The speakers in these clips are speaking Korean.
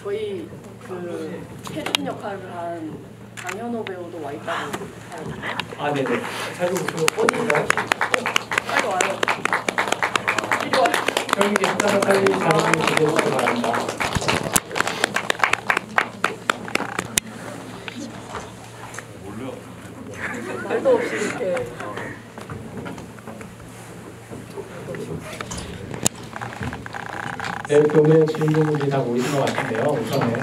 저희 그 태준 역할을 한 강현호 배우도 와 있다고 하거든요. 아, 네네. 잘 보세요. 어디인가요? 빨리 와요. 이리 와요. 형님께 하다가 빨리 자료를 주시기 바랍니다. 말도 없이 이렇게. 네, 오늘 주인공들이 다 모이신 것 같은데요. 우선은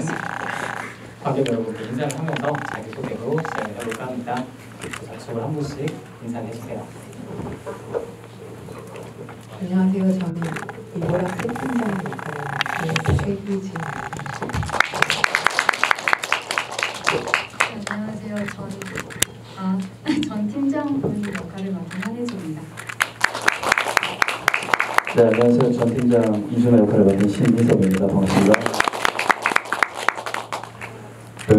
관객 여러분께 인사를 하면서 자기소개로 시작을 해볼까 합니다. 저쪽으로 한 분씩 인사해 주세요. 안녕하세요. 저는 이보라 팀장 역할을 맡은 최기진입니다. 안녕하세요. 전 팀장분 역할을 맡은 한혜주입니다. 네, 안녕하세요. 전 팀장 이준하 역할을 맡은 신희섭입니다. 반갑습니다. 네,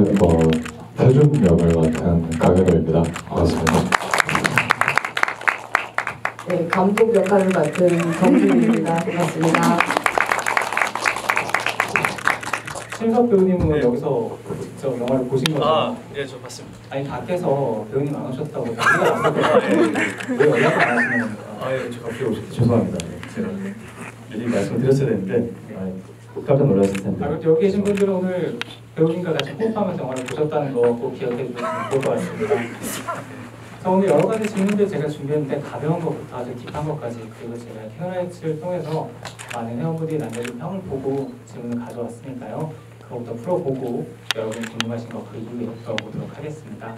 태준 역을 맡은 강현우입니다. 반갑습니다. 네, 감독 역할을 맡은 정준입니다. 반갑습니다. 신석 배우님은 여기서 직접 영화를 보신 거죠? 아, 예, 저 봤습니다. 아니, 밖에서 배우님 안 오셨다고 연락이 왔었거든요. 왜 연락을 안 하시는 겁니까? 아, 예, 저 앞에 오셔서 죄송합니다. 제가 미리 말씀드렸어야 되는데 깜짝 놀랐을 텐데. 여기 계신 분들은 오늘 배우님과 같이 호흡하면서 영화를 보셨다는 거 꼭 기억해 주시면 좋을 것 같습니다. 자, 오늘 여러 가지 질문들 제가 준비했는데 가벼운 것부터 아주 딥한 것까지, 그리고 제가 캐널라이츠를 통해서 많은 회원분들이 남겨준 평을 보고 질문을 가져왔으니까요. 그것부터 풀어보고 여러분 궁금하신 거 그 이후에 풀어보도록 하겠습니다.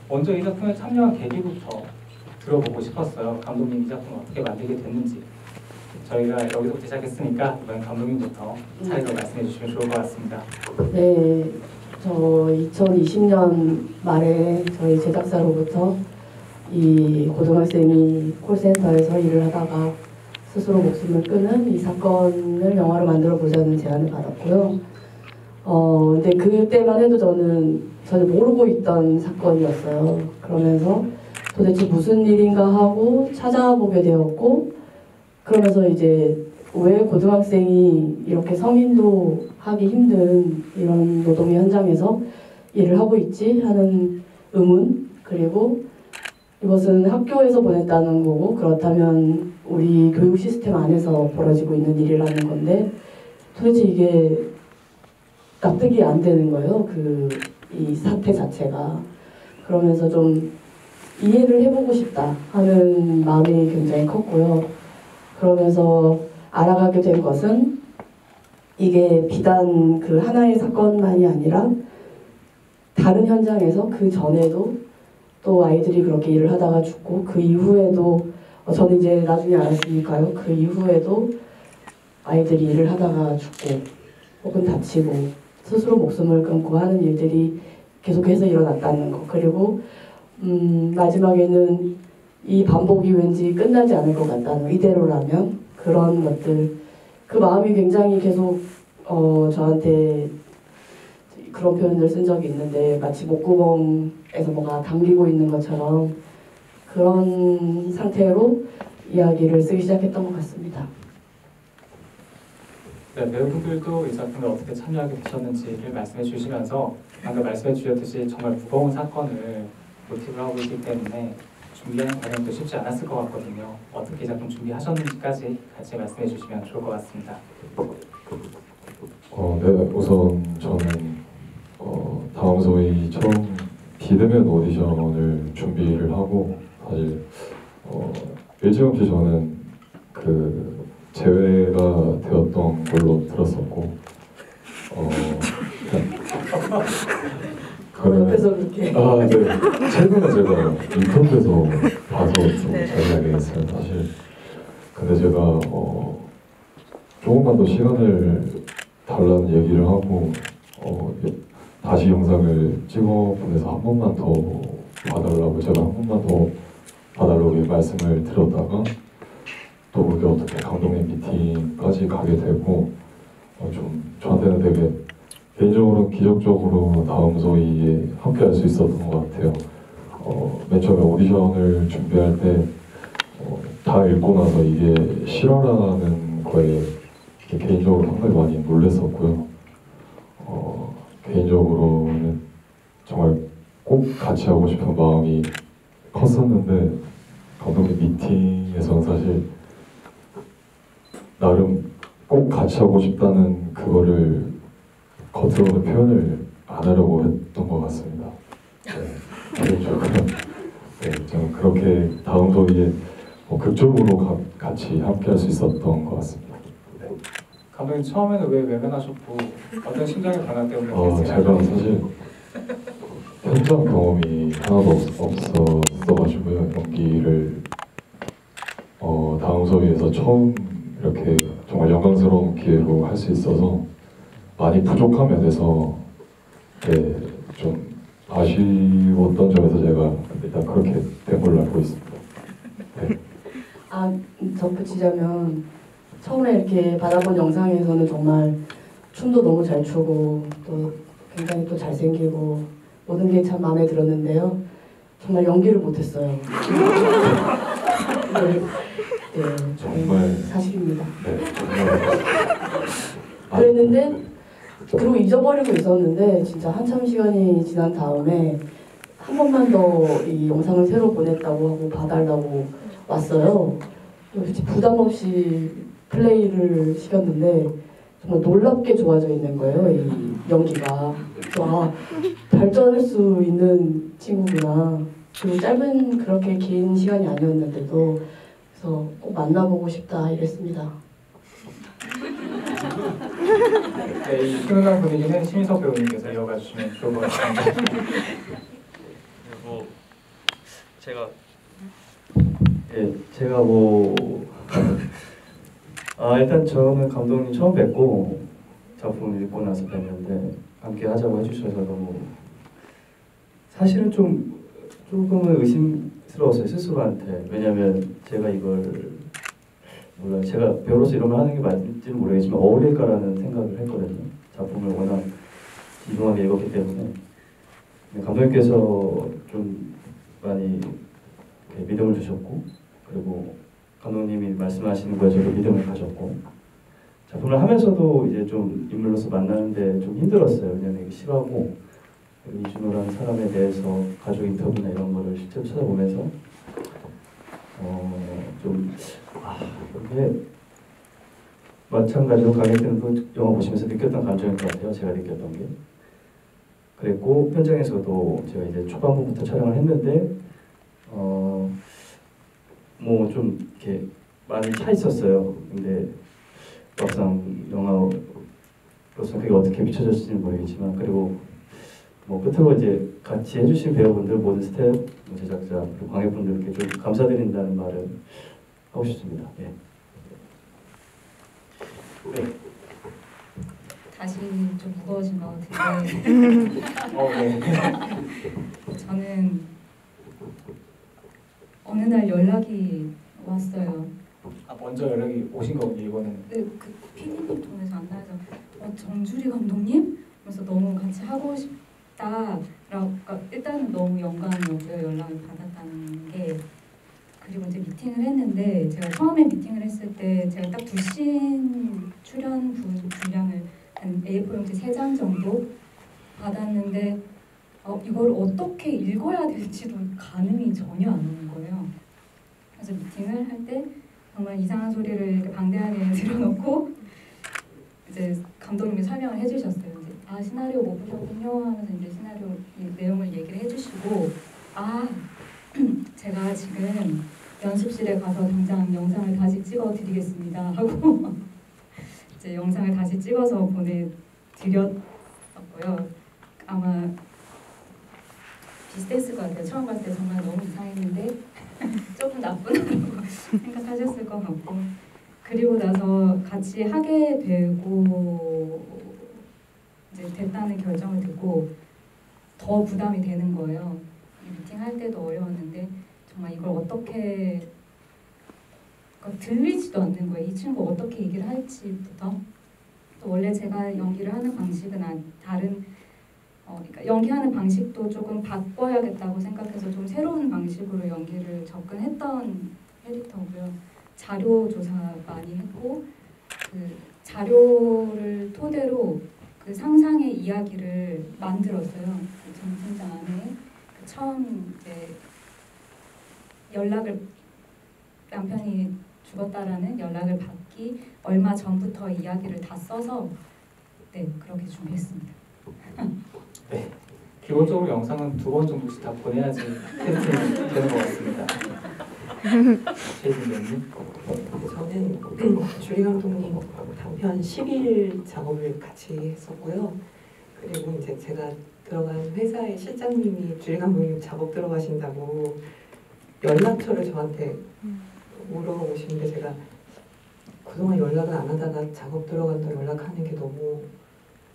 먼저 이 작품에 참여한 계기부터 들어보고 싶었어요. 감독님 이 작품을 어떻게 만들게 됐는지. 저희가 여기서부터 시작했으니까 이번 감독님부터 차례로 말씀해 주시면 좋을 것 같습니다. 네, 저 2020년 말에 저희 제작사로부터 이 고등학생이 콜센터에서 일을 하다가 스스로 목숨을 끊은 이 사건을 영화로 만들어 보자는 제안을 받았고요. 근데 그때만 해도 저는 전혀 모르고 있던 사건이었어요. 그러면서 도대체 무슨 일인가 하고 찾아보게 되었고, 그러면서 이제 왜 고등학생이 이렇게 성인도 하기 힘든 이런 노동의 현장에서 일을 하고 있지 하는 의문, 그리고 이것은 학교에서 보냈다는 거고 그렇다면 우리 교육 시스템 안에서 벌어지고 있는 일이라는 건데 도대체 이게 납득이 안 되는 거예요. 이 사태 자체가. 그러면서 좀 이해를 해보고 싶다 하는 마음이 굉장히 컸고요. 그러면서 알아가게 된 것은 이게 비단 그 하나의 사건만이 아니라 다른 현장에서 그 전에도 또 아이들이 그렇게 일을 하다가 죽고 그 이후에도 저는 이제 나중에 알았으니까요. 그 이후에도 아이들이 일을 하다가 죽고 혹은 다치고 스스로 목숨을 끊고 하는 일들이 계속해서 일어났다는 것. 그리고 마지막에는 이 반복이 왠지 끝나지 않을 것 같다는 것. 이대로라면 그런 것들. 그 마음이 굉장히 계속 저한테 그런 표현을 쓴 적이 있는데 마치 목구멍에서 뭐가 당기고 있는 것처럼 그런 상태로 이야기를 쓰기 시작했던 것 같습니다. 네, 배우분들도 이 작품에 어떻게 참여하게 되셨는지를 말씀해 주시면서 방금 말씀해 주셨듯이 정말 무거운 사건을 모티브로 하고 있기 때문에 준비하는 과정도 쉽지 않았을 것 같거든요. 어떻게 이 작품 준비하셨는지까지 같이 말씀해 주시면 좋을 것 같습니다. 네, 우선 저는 다음 소위 처음 비대면 오디션을 준비를 하고 사실 일찌감치 저는 그 제외가 되었던 걸로 들었었고 옆에서 그렇게 네. 최근에 제가 인터뷰에서 봐서 좀 자세하게 했어요. 사실 근데 제가 조금만 더 시간을 달라는 얘기를 하고 다시 영상을 찍어 보내서 한 번만 더 봐달라고 제가 한 번만 더 봐달라고 말씀을 드렸다가 또 그게 어떻게 감독님 미팅까지 가게 되고 좀 저한테는 되게 개인적으로 기적적으로 다음 소위에 함께 할 수 있었던 것 같아요. 맨 처음에 오디션을 준비할 때 다 읽고 나서 이게 실화라는 거에 개인적으로 상당히 많이 놀랐었고요. 개인적으로는 정말 꼭 같이 하고 싶은 마음이 컸었는데 감독님 미팅에서는 사실 나름 꼭 같이 하고 싶다는 그거를 겉으로는 표현을 안 하려고 했던 것 같습니다. 네, 개인적으로 저는 그렇게 다음 도기에 극적으로 같이 함께 할 수 있었던 것 같습니다. 감독님 처음에는 왜 외면하셨고 어떤 심장의 변화 때문에 제가 사실 현장 경험이 하나도 없어가지고요. 연기를 다음 소위에서 처음 이렇게 정말 영광스러운 기회로 할 수 있어서 많이 부족한 면에서 좀 아쉬웠던 점에서 제가 일단 그렇게 된 걸로 알고 있습니다. 네. 덧붙이자면 처음에 이렇게 받아본 영상에서는 정말 춤도 너무 잘 추고 또 굉장히 또 잘생기고 모든 게 참 마음에 들었는데요. 정말 연기를 못했어요. 정말 사실입니다. 네, 정말 그랬는데 그리고 잊어버리고 있었는데 진짜 한참 시간이 지난 다음에 한 번만 더 이 영상을 새로 보냈다고 하고 봐달라고 왔어요. 그렇지 부담 없이 플레이를 시켰는데 정말 놀랍게 좋아져 있는 거예요. 이 연기가. 발전할 수 있는 친구구나. 그리고 짧은 그렇게 긴 시간이 아니었는데도 그래서 꼭 만나보고 싶다 이랬습니다. 네, 이 훈훈한 분위기는 심희석 배우님께서 이어가 주시면 좋을 것 같습니다. 그리고 제가 뭐 일단 저는 감독님 처음 뵙고 작품을 읽고 나서 뵀는데 함께 하자고 해주셔서 너무 사실은 조금은 의심스러웠어요 스스로한테. 왜냐면 제가 이걸 몰라요. 제가 배우로서 이런 걸 하는 게 맞을지는 모르겠지만 어울릴까라는 생각을 했거든요. 작품을 워낙 이동하게 읽었기 때문에. 근데 감독님께서 좀 많이 믿음을 주셨고, 그리고 감독님이 말씀하시는 거에 저도 믿음을 가졌고, 작품을 하면서도 이제 좀 인물로서 만나는데 좀 힘들었어요. 왜냐면 이게 싫어하고 이준호라는 사람에 대해서 가족 인터뷰나 이런 거를 실제로 찾아보면서 이게 마찬가지로 관객들도 영화 보시면서 느꼈던 감정일 것 같아요. 제가 느꼈던 게. 그랬고 현장에서도 제가 이제 초반부부터 촬영을 했는데 뭐 좀 이렇게 많이 차 있었어요. 근데 막상 영화로서 그게 어떻게 비춰졌을지는 모르겠지만, 그리고 뭐 끝으로 이제 같이 해주신 배우분들, 모든 스태프, 제작자, 그리고 관객분들께 좀 감사드린다는 말을 하고 싶습니다. 예. 네. 다시 좀 무거워진 것 같은데 네. 저는 어느 날 연락이 왔어요. 먼저 연락이 오신 거군요, 이번에는. 네, 그 PD님 통해서 안 나와서 정주리 감독님? 그래서 너무 같이 하고 싶다라고, 그러니까 일단은 너무 영광이었고요, 연락을 받았다는 게. 그리고 이제 미팅을 했는데, 제가 처음에 미팅을 했을 때 제가 딱 두신 출연 분량을 한 A4 용지 3장 정도 받았는데 이걸 어떻게 읽어야 될지도 가늠이 전혀 안 오는 거예요. 그래서 미팅을 할 때 정말 이상한 소리를 이렇게 방대하게 들여놓고 이제 감독님이 설명을 해주셨어요. 이제 시나리오 못 보셨군요 하면서 이제 시나리오 내용을 얘기를 해주시고, 제가 지금 연습실에 가서 당장 영상을 다시 찍어드리겠습니다 하고 이제 영상을 다시 찍어서 보내드렸고요. 아마 비슷했을 것 같아요. 처음 봤을 때 정말 너무 이상했는데 조금 나쁘다고 생각하셨을 것 같고, 그리고 나서 같이 하게 되고 이제 됐다는 결정을 듣고 더 부담이 되는 거예요. 미팅할 때도 어려웠는데 정말 이걸 어떻게, 그러니까 들리지도 않는 거예요. 이 친구 어떻게 얘기를 할지부터. 또 원래 제가 연기를 하는 방식은 다른 그러니까 연기하는 방식도 조금 바꿔야겠다고 생각해서 좀 새로운 방식으로 연기를 접근했던 에디터고요. 자료 조사 많이 했고 자료를 토대로 그 상상의 이야기를 만들었어요. 그 정팀장 안에 그 처음 이제 연락을 남편이 죽었다라는 연락을 받기 얼마 전부터 이야기를 다 써서 네 그렇게 준비했습니다. 네. 기본적으로 영상은 2번 정도씩 다 보내야지 테스팅이 되는 것 같습니다. 최진배님. 저는 주리 감독님 단편 10일 작업을 같이 했었고요. 그리고 이제 제가 들어간 회사의 실장님이 주리 감독님 작업 들어가신다고 연락처를 저한테 물어보시는데 제가 그동안 연락을 안 하다가 작업 들어간다 연락하는 게 너무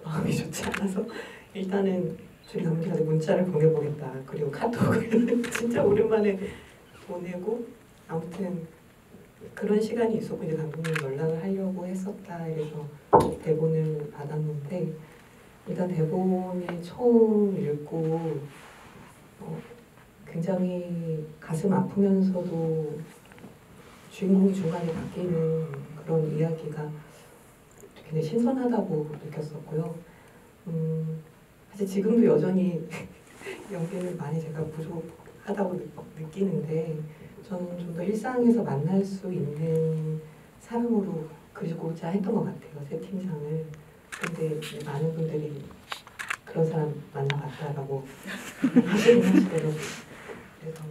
마음이 좋지 않아서 일단은 주리 감독님한테 문자를 보내보겠다. 그리고 카톡을 진짜 오랜만에 보내고 아무튼 그런 시간이 있었고 이제 감독님 연락을 하려고 했었다. 이래서 대본을 받았는데 일단 대본을 처음 읽고 굉장히 가슴 아프면서도 주인공이 중간에 바뀌는 그런 이야기가 굉장히 신선하다고 느꼈었고요. 사실 지금도 여전히 연기를 많이 제가 부족하다고 느끼는데 저는 좀 더 일상에서 만날 수 있는 사람으로 그리고자 했던 것 같아요. 세팅상을. 근데 많은 분들이 그런 사람 만나봤다라고 하시더라고요. 그래서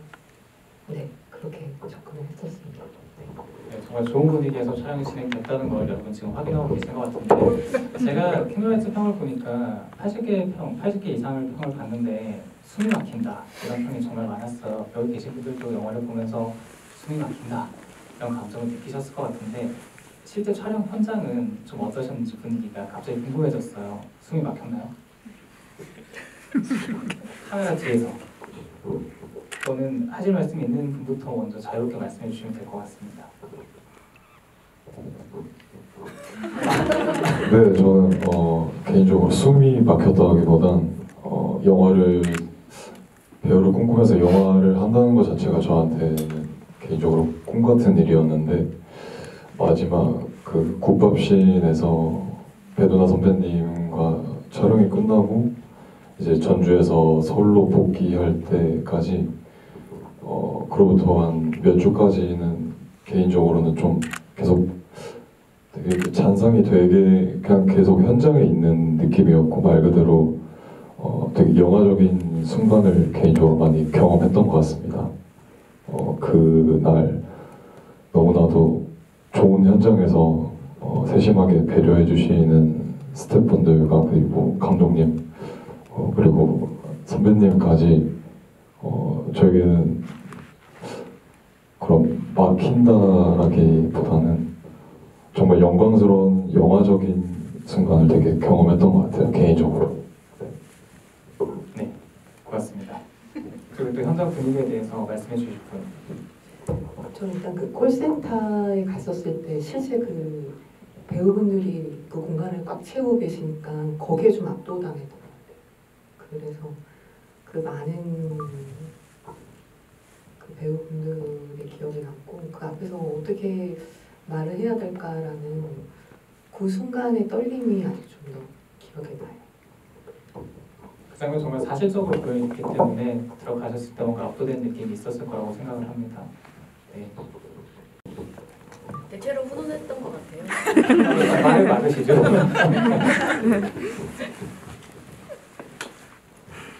네 그렇게 접근을 했었습니다. 네, 정말 좋은 분위기에서 촬영이 진행됐다는 걸 여러분 지금 확인하고 계신 것 같은데 제가 킹노라이츠 평을 보니까 80개 이상을 평을 봤는데 숨이 막힌다 이런 평이 정말 많았어요. 여기 계신 분들도 영화를 보면서 숨이 막힌다 이런 감정을 느끼셨을 것 같은데 실제 촬영 현장은 좀 어떠셨는지 분위기가 갑자기 궁금해졌어요. 숨이 막혔나요? 카메라 뒤에서 또는 하실 말씀 있는 분부터 먼저 자유롭게 말씀해 주시면 될 것 같습니다. 네, 저는 개인적으로 숨이 막혔다기보단 배우를 꿈꾸면서 영화를 한다는 것 자체가 저한테는 개인적으로 꿈 같은 일이었는데 마지막 그 국밥씬에서 배두나 선배님과 촬영이 끝나고 이제 전주에서 서울로 복귀할 때까지 그로부터 한 몇 주까지는 개인적으로는 좀 계속 되게 그 잔상이 되게 그냥 계속 현장에 있는 느낌이었고 말 그대로 되게 영화적인 순간을 개인적으로 많이 경험했던 것 같습니다. 그날 너무나도 좋은 현장에서 세심하게 배려해 주시는 스태프분들과 그리고 감독님 그리고 선배님까지 저에게는 그런 막힌다라기보다는 정말 영광스러운 영화적인 순간을 되게 경험했던 것 같아요. 개인적으로. 네, 고맙습니다. 그리고 또 현장 분위기에 대해서 말씀해 주실 분. 저는 일단 그 콜센터에 갔었을 때 실제 그 배우분들이 그 공간을 꽉 채우고 계시니까 거기에 좀 압도당했던 것 같아요. 그래서 그 많은 그 배우분들의 기억이 남고 그 앞에서 어떻게 말을 해야 될까라는 그 순간의 떨림이 아직 좀 더 기억에 나요. 그 장면 정말 사실적으로 보여있기 때문에 들어가셨을 때 뭔가 압도된 느낌이 있었을 거라고 생각을 합니다. 네. 대체로 훈훈했던 것 같아요. 말을 막으시죠?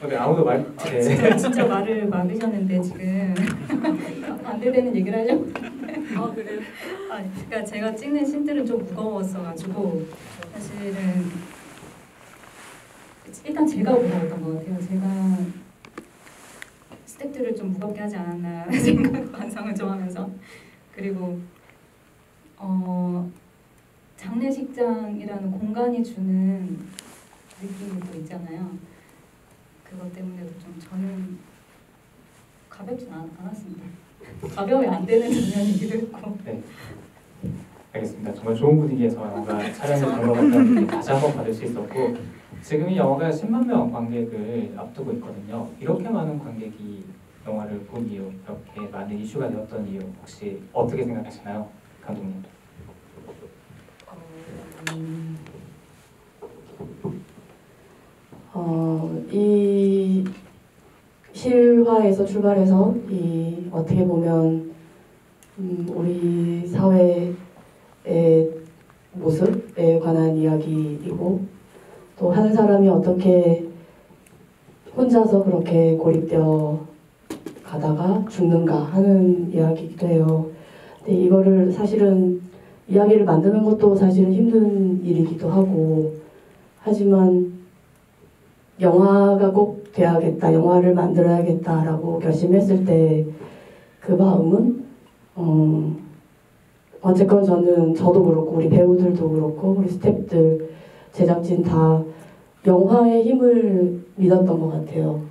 네, 아무도 네. 진짜 말을 막으셨는데 지금 반대되는 얘기를 하려고. 아 그래요? 그러니까 제가 찍는 씬들은 좀 무거웠어가지고 사실은 일단 제가 무거웠던 것 같아요. 제가 스태프들을 좀 무겁게 하지 않았나 생각 반성을 좀 하면서 그리고 장례식장이라는 공간이 주는 느낌이 또 있잖아요. 그것 때문에도 좀 저는 가볍진 않았습니다. 가벼우면 안 되는 장면이기도 했고. 네. 알겠습니다. 정말 좋은 분위기에서 영화가 촬영이 된 것 같다는 느낌 다시 한번 받을 수 있었고 지금 이 영화가 10만 명 관객을 앞두고 있거든요. 이렇게 많은 관객이 영화를 본 이유, 이렇게 많은 이슈가 되었던 이유 혹시 어떻게 생각하시나요? 감독님. 이 실화에서 출발해서 이 어떻게 보면 우리 사회의 모습에 관한 이야기이고 또 한 사람이 어떻게 혼자서 그렇게 고립되어 가다가 죽는가 하는 이야기이기도 해요. 근데 이거를 사실은 이야기를 만드는 것도 사실은 힘든 일이기도 하고 하지만 영화가 꼭 돼야겠다, 영화를 만들어야겠다라고 결심했을 때 그 마음은 어쨌건 저도 그렇고 우리 배우들도 그렇고 우리 스태프들, 제작진 다 영화의 힘을 믿었던 것 같아요.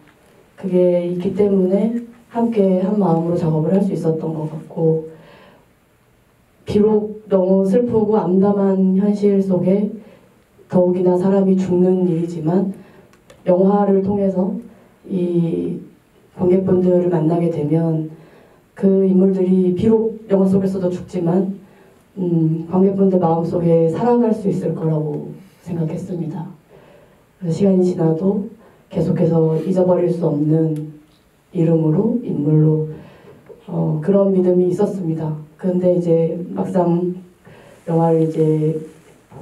그게 있기 때문에 함께 한 마음으로 작업을 할 수 있었던 것 같고 비록 너무 슬프고 암담한 현실 속에 더욱이나 사람이 죽는 일이지만 영화를 통해서 이 관객분들을 만나게 되면 그 인물들이 비록 영화 속에서도 죽지만 관객분들 마음속에 살아갈 수 있을 거라고 생각했습니다. 그래서 시간이 지나도 계속해서 잊어버릴 수 없는 이름으로, 인물로 그런 믿음이 있었습니다. 그런데 이제 막상 영화를 이제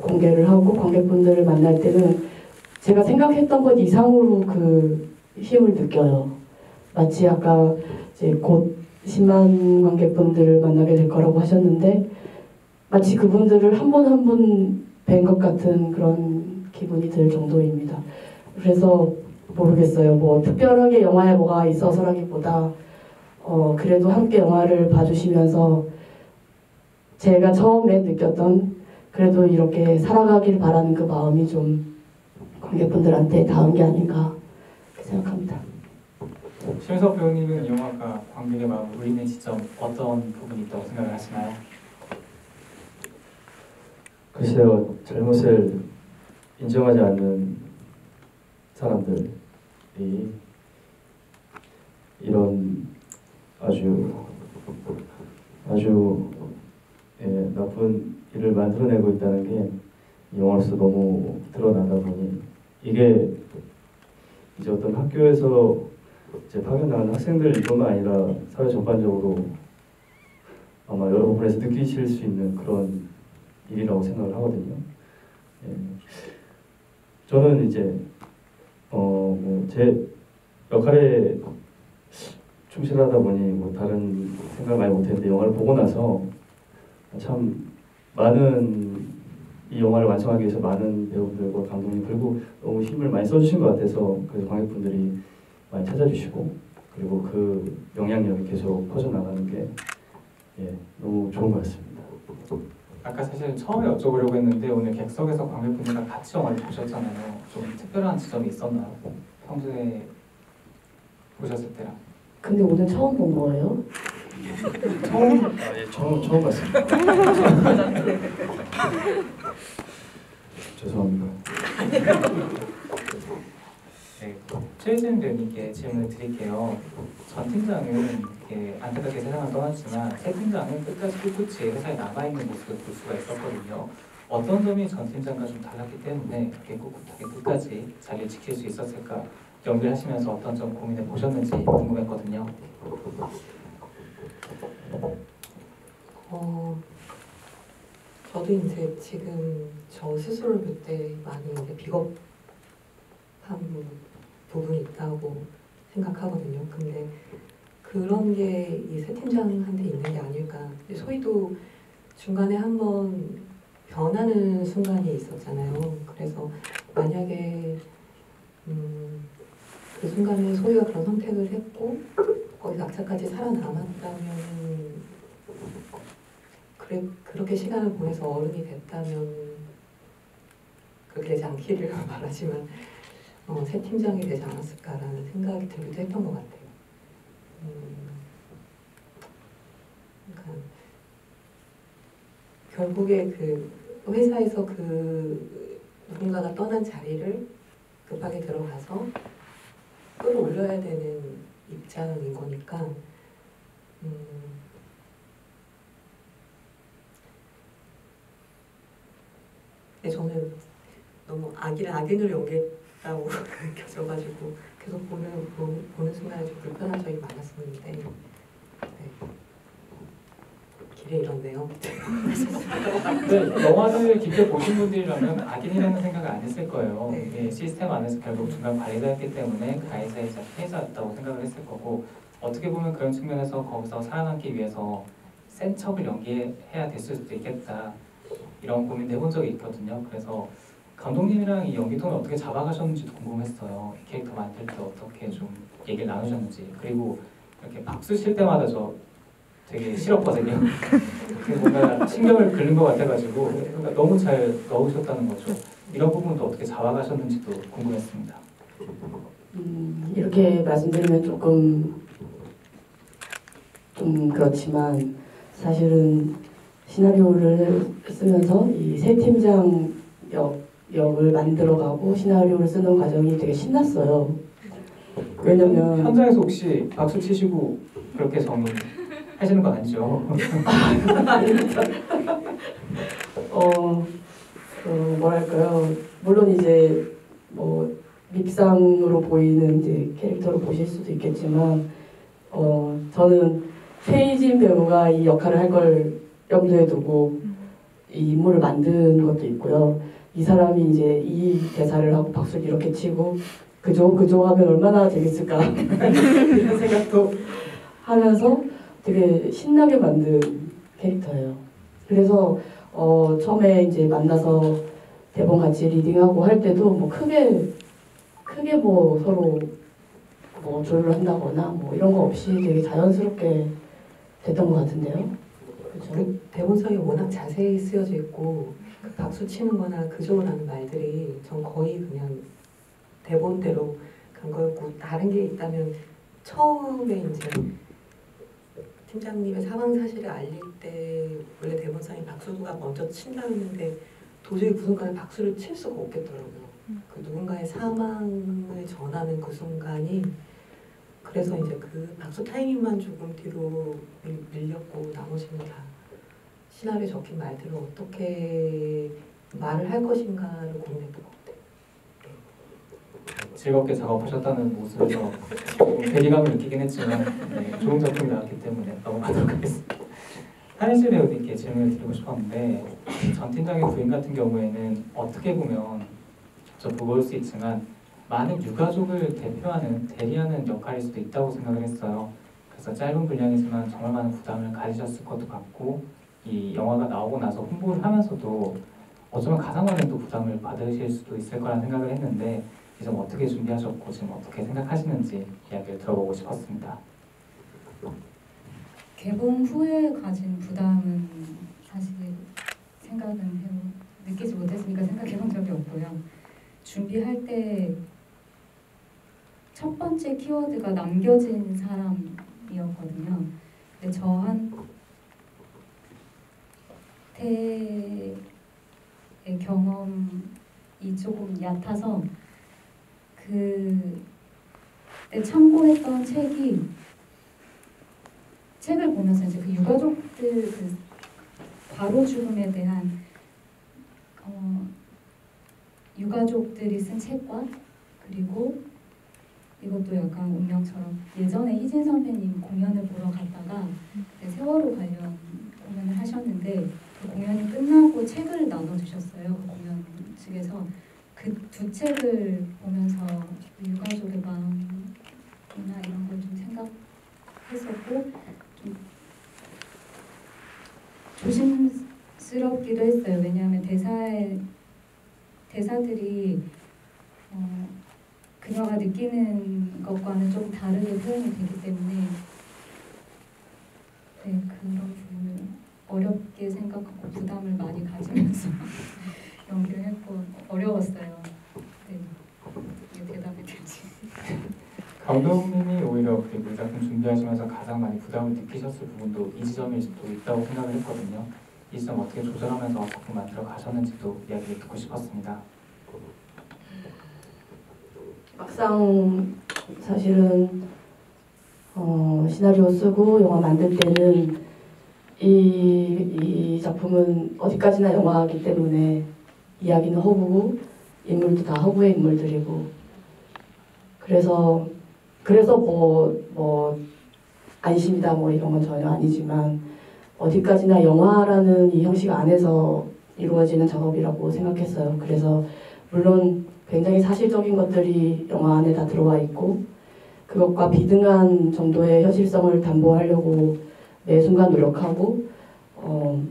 공개를 하고 관객분들을 만날 때는 제가 생각했던 것 이상으로 그 힘을 느껴요. 마치 아까 이제 곧 10만 관객분들을 만나게 될 거라고 하셨는데 마치 그분들을 한 분 한 분 뵌 것 같은 그런 기분이 들 정도입니다. 그래서 모르겠어요. 뭐 특별하게 영화에 뭐가 있어서라기보다 그래도 함께 영화를 봐주시면서 제가 처음에 느꼈던 그래도 이렇게 살아가길 바라는 그 마음이 좀 관객분들한테 닿은 게 아닌가 생각합니다. 심석 배우님은 이 영화가 관객의 마음을 울리는 지점 어떤 부분이 있다고 생각을 하시나요? 글쎄요, 잘못을 인정하지 않는 사람들이 이런 아주 나쁜 일을 만들어내고 있다는 게 이 영화로서 너무 드러나다 보니 이게 이제 어떤 학교에서 이제 파견나간 학생들뿐만 아니라 사회 전반적으로 아마 여러 부분에서 느끼실 수 있는 그런 일이라고 생각을 하거든요. 예. 저는 이제 제 역할에 충실하다 보니 뭐 다른 생각 많이 못했는데 영화를 보고 나서 참 많은 이 영화를 완성하기 위해서 많은 배우들과 감독님 그리고 너무 힘을 많이 써주신 것 같아서 그래서 관객분들이 많이 찾아주시고 그리고 그 영향력이 계속 퍼져나가는 게 너무 좋은 것 같습니다. 아까 사실 처음에 여쭤보려고 했는데 오늘 객석에서 관객분들과 같이 영화를 보셨잖아요. 좀 특별한 지점이 있었나요? 평소에 보셨을 때랑. 근데 오늘 처음 본 거예요? 처음 봤습니다. 죄송합니다. 네, 최혜진 배우님께 질문을 드릴게요. 전 팀장은 안타깝게 세상을 떠났지만 새 팀장은 끝까지 꿋꿋이 회사에 남아있는 모습을 볼 수가 있었거든요. 어떤 점이 전 팀장과 좀 달랐기 때문에 그렇게 꿋꿋하게 끝까지 자리를 지킬 수 있었을까? 연기하시면서 어떤 점 고민해 보셨는지 궁금했거든요. 저도 이제 지금 저 스스로를 볼 때 많이 이제 비겁한 부분이 있다고 생각하거든요. 근데 그런 게 이 새 팀장한테 있는 게 아닐까. 소희도 중간에 한번 변하는 순간이 있었잖아요. 그래서 만약에 그 순간에 소희가 그런 선택을 했고 거기서 악착같이 살아남았다면 그렇게 시간을 보내서 어른이 됐다면 그렇게 되지 않기를 바라지만 새 팀장이 되지 않았을까라는 생각이 들기도 했던 것 같아요. 그러니까 결국에 그 회사에서 그 누군가가 떠난 자리를 급하게 들어가서 끌어올려야 되는 입장인 거니까 근데 저는 너무 악인을 연기했다고 느껴져가지고 계속 보는 순간에 좀 불편한 점이 많았었는데 네. 길에 잃었네요. 네, 영화를 깊게 보신 분들이라면 악인이라는 생각을 안 했을 거예요. 예, 시스템 안에서 결국 중간 관리자였기 때문에 가해자이자 피해자였다고 생각을 했을 거고 어떻게 보면 그런 측면에서 거기서 살아남기 위해서 센 척을 연기해야 됐을 수도 있겠다 이런 고민도 해본 적이 있거든요. 그래서 감독님이랑 이 연기 톤을 어떻게 잡아가셨는지도 궁금했어요. 이 캐릭터 만들 때 어떻게 좀 얘기를 나누셨는지. 그리고 이렇게 박수 칠 때마다 저 되게 싫었거든요. 뭔가 신경을 긁는 것 같아가지고 그러니까 너무 잘 넣으셨다는 거죠. 이런 부분도 어떻게 잡아가셨는지도 궁금했습니다. 이렇게 말씀드리면 조금 좀 그렇지만 사실은 시나리오를 쓰면서 이 새 팀장 역을 만들어가고 시나리오를 쓰는 과정이 되게 신났어요. 왜냐면 현장에서 혹시 박수 치시고 그렇게 정리하시는 거 아니죠? 뭐랄까요. 물론 이제 뭐 밉상으로 보이는 이제 캐릭터로 보실 수도 있겠지만 저는 최희진 배우가 이 역할을 할 걸 염두에 두고 이 인물을 만든 것도 있고요. 이 사람이 이제 이 대사를 하고 박수를 이렇게 치고 그죠 하면 얼마나 재밌을까 이런 생각도 하면서 되게 신나게 만든 캐릭터예요. 그래서 처음에 이제 만나서 대본 같이 리딩하고 할 때도 뭐 크게 뭐 서로 뭐 조율을 한다거나 뭐 이런 거 없이 되게 자연스럽게 됐던 것 같은데요. 그렇죠? 그 대본상에 워낙 자세히 쓰여져 있고 그 박수 치는 거나 그죠라는 말들이 전 거의 그냥 대본대로 간 거였고 다른 게 있다면 처음에 이제 팀장님의 사망 사실을 알릴 때 원래 대본상에 박수가 먼저 친다 했는데 도저히 그 순간에 박수를 칠 수가 없겠더라고요. 그 누군가의 사망을 전하는 그 순간이 그래서 이제 그 박수 타이밍만 조금 뒤로 밀렸고 나머지는 다 시나리오에 적힌 말들을 어떻게 말을 할 것인가를 고민했던 것 같아요. 즐겁게 작업하셨다는 모습에서 배기감을 느끼긴 했지만 네, 좋은 작품이 나왔기 때문에 넘어가도록 하겠습니다. 한혜실 배우님께 질문을 드리고 싶었는데 전 팀장의 부인 같은 경우에는 어떻게 보면 저 무거울 수 있지만 많은 유가족을 대표하는 대리하는 역할일 수도 있다고 생각을 했어요. 그래서 짧은 분량이지만 정말 많은 부담을 가지셨을 것도 같고 이 영화가 나오고 나서 홍보를 하면서도 어쩌면 가장 많은 또 부담을 받으실 수도 있을 거라는 생각을 했는데 이 점 어떻게 준비하셨고 지금 어떻게 생각하시는지 이야기를 들어보고 싶었습니다. 개봉 후에 가진 부담은 사실 느끼지 못했으니까 생각해본 적이 없고요. 준비할 때 첫 번째 키워드가 남겨진 사람이었거든요. 근데 저한테의 경험이 조금 얕아서 그때 참고했던 책을 보면서 이제 그 유가족들 그 과로 죽음에 대한 유가족들이 쓴 책과 그리고 이것도 약간 운명처럼 예전에 희진 선배님 공연을 보러 갔다가 세월호 관련 공연을 하셨는데 그 공연이 끝나고 책을 나눠주셨어요. 그 공연 측에서 그 두 책을 보면서 유가족의 마음이나 이런 걸 좀 생각했었고 좀 조심스럽기도 했어요. 왜냐하면 대사들이 그녀가 느끼는 것과는 좀 다르게 표현이 되기 때문에 네, 그런 부분을 어렵게 생각하고 부담을 많이 가지면서 연기를 했고 어려웠어요. 네, 이게 대답이 될지. 감독님이 오히려 그리고 이 작품 준비하시면서 가장 많이 부담을 느끼셨을 부분도 이 지점일 수도 있다고 생각을 했거든요. 이 지점 어떻게 조절하면서 작품 만들어 가셨는지도 이야기를 듣고 싶었습니다. 막상 사실은 시나리오 쓰고 영화 만들 때는 이 작품은 어디까지나 영화이기 때문에 이야기는 허구고 인물도 다 허구의 인물들이고 그래서 뭐 안심이다 뭐 이런 건 전혀 아니지만 어디까지나 영화라는 이 형식 안에서 이루어지는 작업이라고 생각했어요. 그래서 물론 굉장히 사실적인 것들이 영화 안에 다 들어와 있고 그것과 비등한 정도의 현실성을 담보하려고 매 순간 노력하고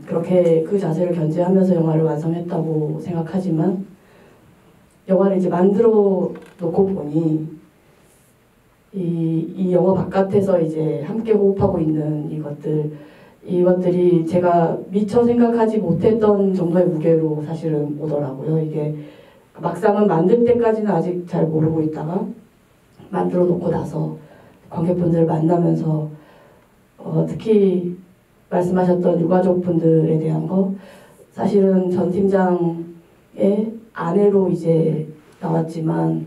그렇게 그 자세를 견제하면서 영화를 완성했다고 생각하지만 영화를 이제 만들어 놓고 보니 이 영화 바깥에서 이제 함께 호흡하고 있는 이것들이 제가 미처 생각하지 못했던 정도의 무게로 사실은 오더라고요. 이게 막상은 만들 때까지는 아직 잘 모르고 있다가 만들어 놓고 나서 관객분들을 만나면서 특히 말씀하셨던 유가족분들에 대한 거 사실은 전 팀장의 아내로 이제 나왔지만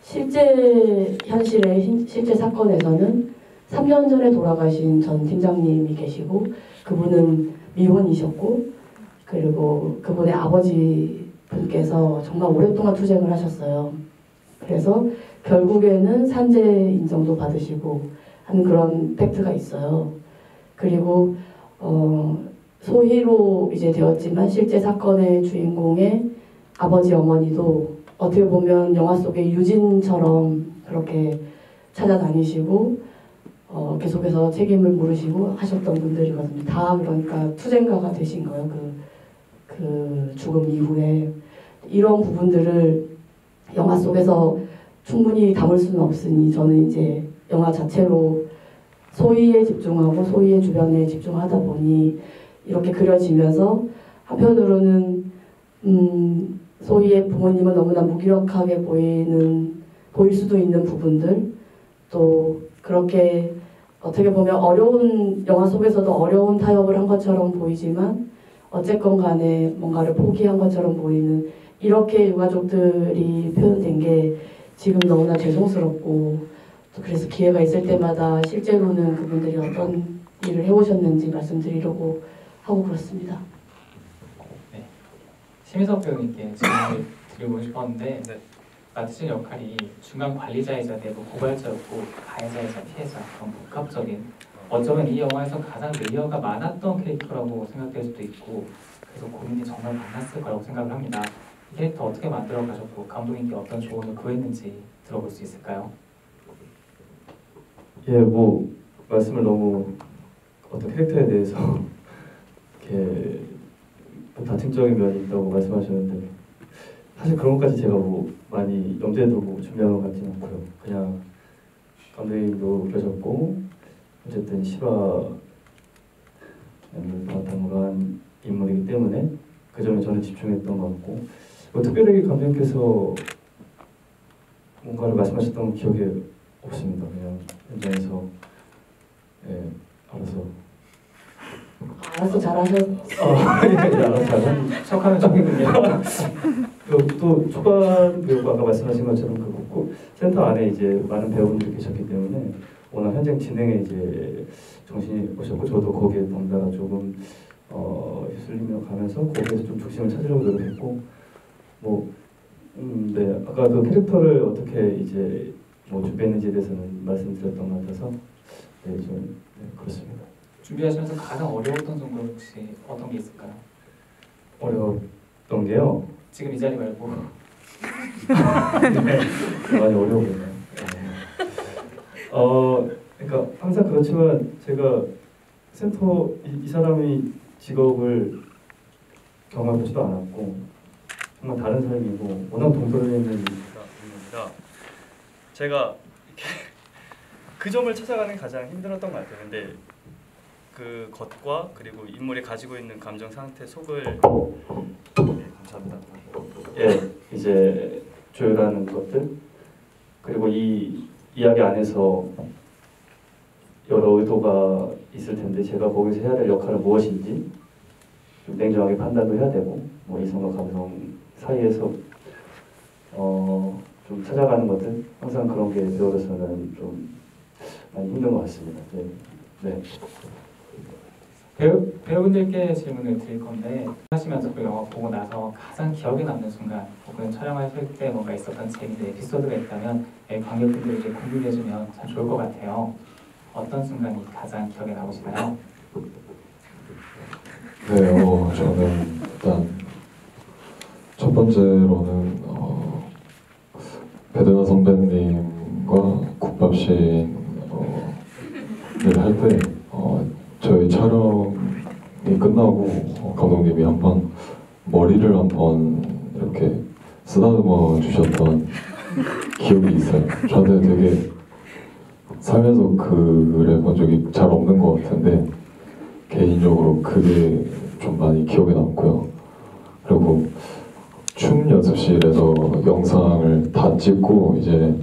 실제 현실의 실제 사건에서는 3년 전에 돌아가신 전 팀장님이 계시고 그분은 미혼이셨고 그리고 그분의 아버지 분께서 정말 오랫동안 투쟁을 하셨어요. 그래서 결국에는 산재 인정도 받으시고 하는 그런 팩트가 있어요. 그리고 소희로 이제 되었지만 실제 사건의 주인공의 아버지 어머니도 어떻게 보면 영화 속의 유진처럼 그렇게 찾아다니시고 계속해서 책임을 물으시고 하셨던 분들이거든요. 다 그러니까 투쟁가가 되신 거예요. 그 죽음 이후에 이런 부분들을 영화 속에서 충분히 담을 수는 없으니 저는 이제 영화 자체로 소희에 집중하고 소희의 주변에 집중하다 보니 이렇게 그려지면서 한편으로는 소희의 부모님은 너무나 무기력하게 보일 수도 있는 부분들 또 그렇게 어떻게 보면 어려운 영화 속에서도 어려운 타협을 한 것처럼 보이지만 어쨌건 간에 뭔가를 포기한 것처럼 보이는 이렇게 유가족들이 표현된 게 지금 너무나 죄송스럽고 또 그래서 기회가 있을 때마다 실제로는 그분들이 어떤 일을 해오셨는지 말씀드리려고 하고 그렇습니다. 네, 심희석 배우님께 질문을 드리고 싶었는데 맡으신 역할이 중간 관리자이자 내부 고발자였고 가해자이자 피해자 그런 복합적인 어쩌면 이 영화에서 가장 레이어가 많았던 캐릭터라고 생각될 수도 있고 그래서 고민이 정말 많았을 거라고 생각을 합니다. 이 캐릭터 어떻게 만들어 가셨고 감독님께 어떤 조언을 구했는지 들어볼 수 있을까요? 예, 뭐 말씀을 너무 어떤 캐릭터에 대해서 이렇게 다층적인 면이 있다고 말씀하셨는데 사실 그런 것까지 제가 뭐 많이 염두에 두고 준비한 것 같지는 않고요. 그냥 감독님도 그러셨고 어쨌든 실화를 바탕으로 한 인물이기 때문에 그 점에 저는 집중했던 것 같고 특별히 감독님께서 뭔가를 말씀하셨던 기억이 없습니다. 그냥 현장에서 알아서 잘하셨어요. 알아서 잘한 척하는 쪽이군요. 또 초반 배우가 아까 말씀하신 것처럼 그 센터 안에 이제 많은 배우분들이 계셨기 때문에 워낙 현장 진행에 이제 정신이 오셨고 저도 거기에 덩달아 조금 휩쓸리며 가면서 거기에서 좀 중심을 찾으려고 노력했고 네 아까 그 캐릭터를 어떻게 이제 준비했는지에 대해서는 말씀드렸던 것 같아서 네, 좀 그렇습니다. 준비하시면서 가장 어려웠던 점은 혹시 어떤 게 있을까요? 어려웠던 게요? 지금 이 자리 말고 네, 많이 어려웠네요. 그러니까 항상 그렇지만 제가 센터 이 사람의 직업을 경험해보지도 않았고 정말 다른 삶이고 워낙 동떨어져 있는 인물이라 제가 이렇게 그 점을 찾아가는 게 가장 힘들었던 것 같아요. 근데 그 것과 그리고 인물이 가지고 있는 감정 상태 속을 네, 감사합니다. 예, 이제 조율하는 것들 그리고 이 이야기 안에서 여러 의도가 있을 텐데 제가 거기서 해야 될 역할은 무엇인지 좀 냉정하게 판단도 해야 되고 이성과 감성 사이에서 좀 찾아가는 것들 항상 그런 게 배우로서는 좀 많이 힘든 것 같습니다. 네. 배우분들께 질문을 드릴 건데 하시면서 그 영화 보고 나서 가장 기억에 남는 순간 혹은 촬영하실 때 뭔가 있었던 재미있는 에피소드가 있다면 관객분들에게 공유해주면 참 좋을 것 같아요. 어떤 순간이 가장 기억에 남으시나요? 네, 저는 일단 첫 번째로는 배두나 선배님과 국밥신 할 때 저희 촬영이 끝나고 감독님이 한번 머리를 한번 이렇게 쓰다듬어 주셨던 기억이 있어요. 저는 되게 살면서 그래 본 적이 잘 없는 것 같은데 개인적으로 그게 좀 많이 기억에 남고요. 그리고 춤 연습실에서 영상을 다 찍고 이제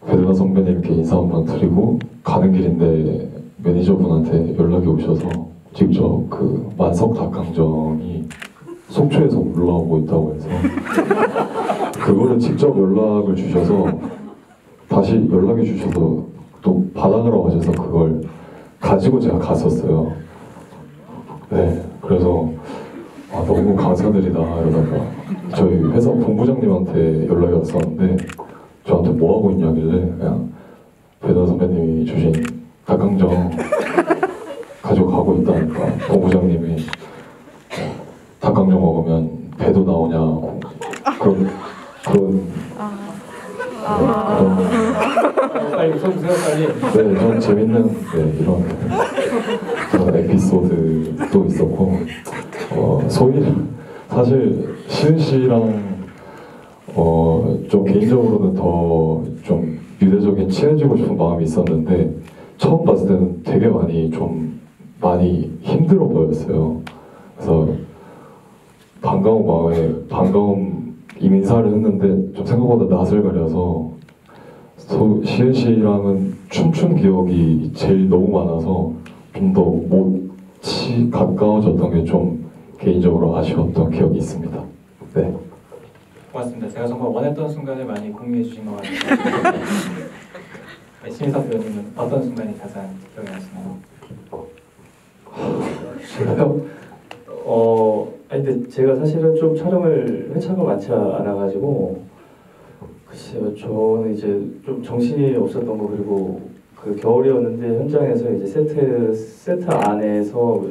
배두나 선배님께 인사 한번 드리고 가는 길인데 매니저분한테 연락이 오셔서 직접 그 만석 닭강정이 속초에서 올라오고 있다고 해서 그거를 직접 연락을 주셔서 다시 연락이 주셔서 또 받아가라고 하셔서 그걸 가지고 제가 갔었어요. 네, 그래서 너무 감사드리다 이러다가 저희 회사 본부장님한테 연락이 왔었는데 저한테 뭐 하고 있냐길래 그냥 배두나 선배님이 주신 닭강정 가지고 가고 있다니까 본부장님이 닭강정 먹으면 배도 나오냐고 그런 빨리 웃어주세요, 빨리. 네, 좀 재밌는 이런 에피소드도 있었고 사실 시은 씨랑 좀 개인적으로는 더 좀 유대적인 친해지고 싶은 마음이 있었는데 처음 봤을 때는 되게 많이 힘들어 보였어요. 그래서 반가운 마음에 반가운 인사를 했는데 좀 생각보다 낯을 가려서 시은 씨랑은 춤춘 기억이 제일 너무 많아서 좀 더 못이 가까워졌던 게 좀 개인적으로 아쉬웠던 기억이 있습니다. 네. 고맙습니다. 제가 정말 원했던 순간을 많이 공유해 주신 것 같아요. 네, 심희석 배우님은 어떤 순간이 가장 기억에 나시나요? 제가요? 근데 제가 사실은 좀 촬영을 회차가 많지 않아가지고 글쎄요, 저는 이제 좀 정신이 없었던 거 그리고 그 겨울이었는데 현장에서 이제 세트 안에서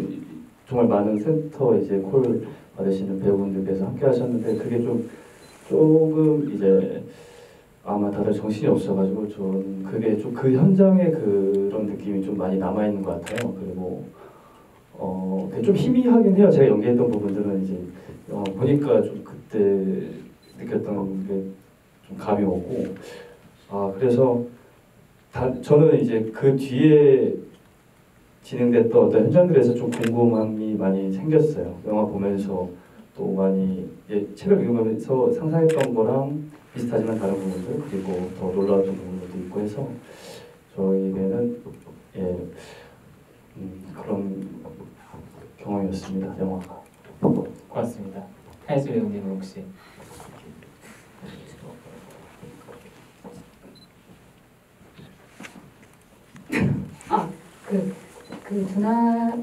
정말 많은 센터 이제 콜 받으시는 배우분들께서 함께 하셨는데 그게 조금 이제 아마 다들 정신이 없어가지고 저는 그게 좀 그 현장의 그런 느낌이 좀 많이 남아 있는 것 같아요. 그리고 그게 좀 희미하긴 해요. 제가 연기했던 부분들은 이제 보니까 좀 그때 느꼈던 게 좀 감이 오고 그래서 저는 이제 그 뒤에 진행됐던 어떤 현장들에서 좀 궁금함이 많이 생겼어요. 영화 보면서 또 많이 책을 읽으면서 상상했던 거랑 비슷하지만 다른 부분들 그리고 더 놀라웠던 부분들도 있고 해서 저에게는 그런 경험이었습니다. 영화가. 고맙습니다. 하예슬 배우님은 혹시?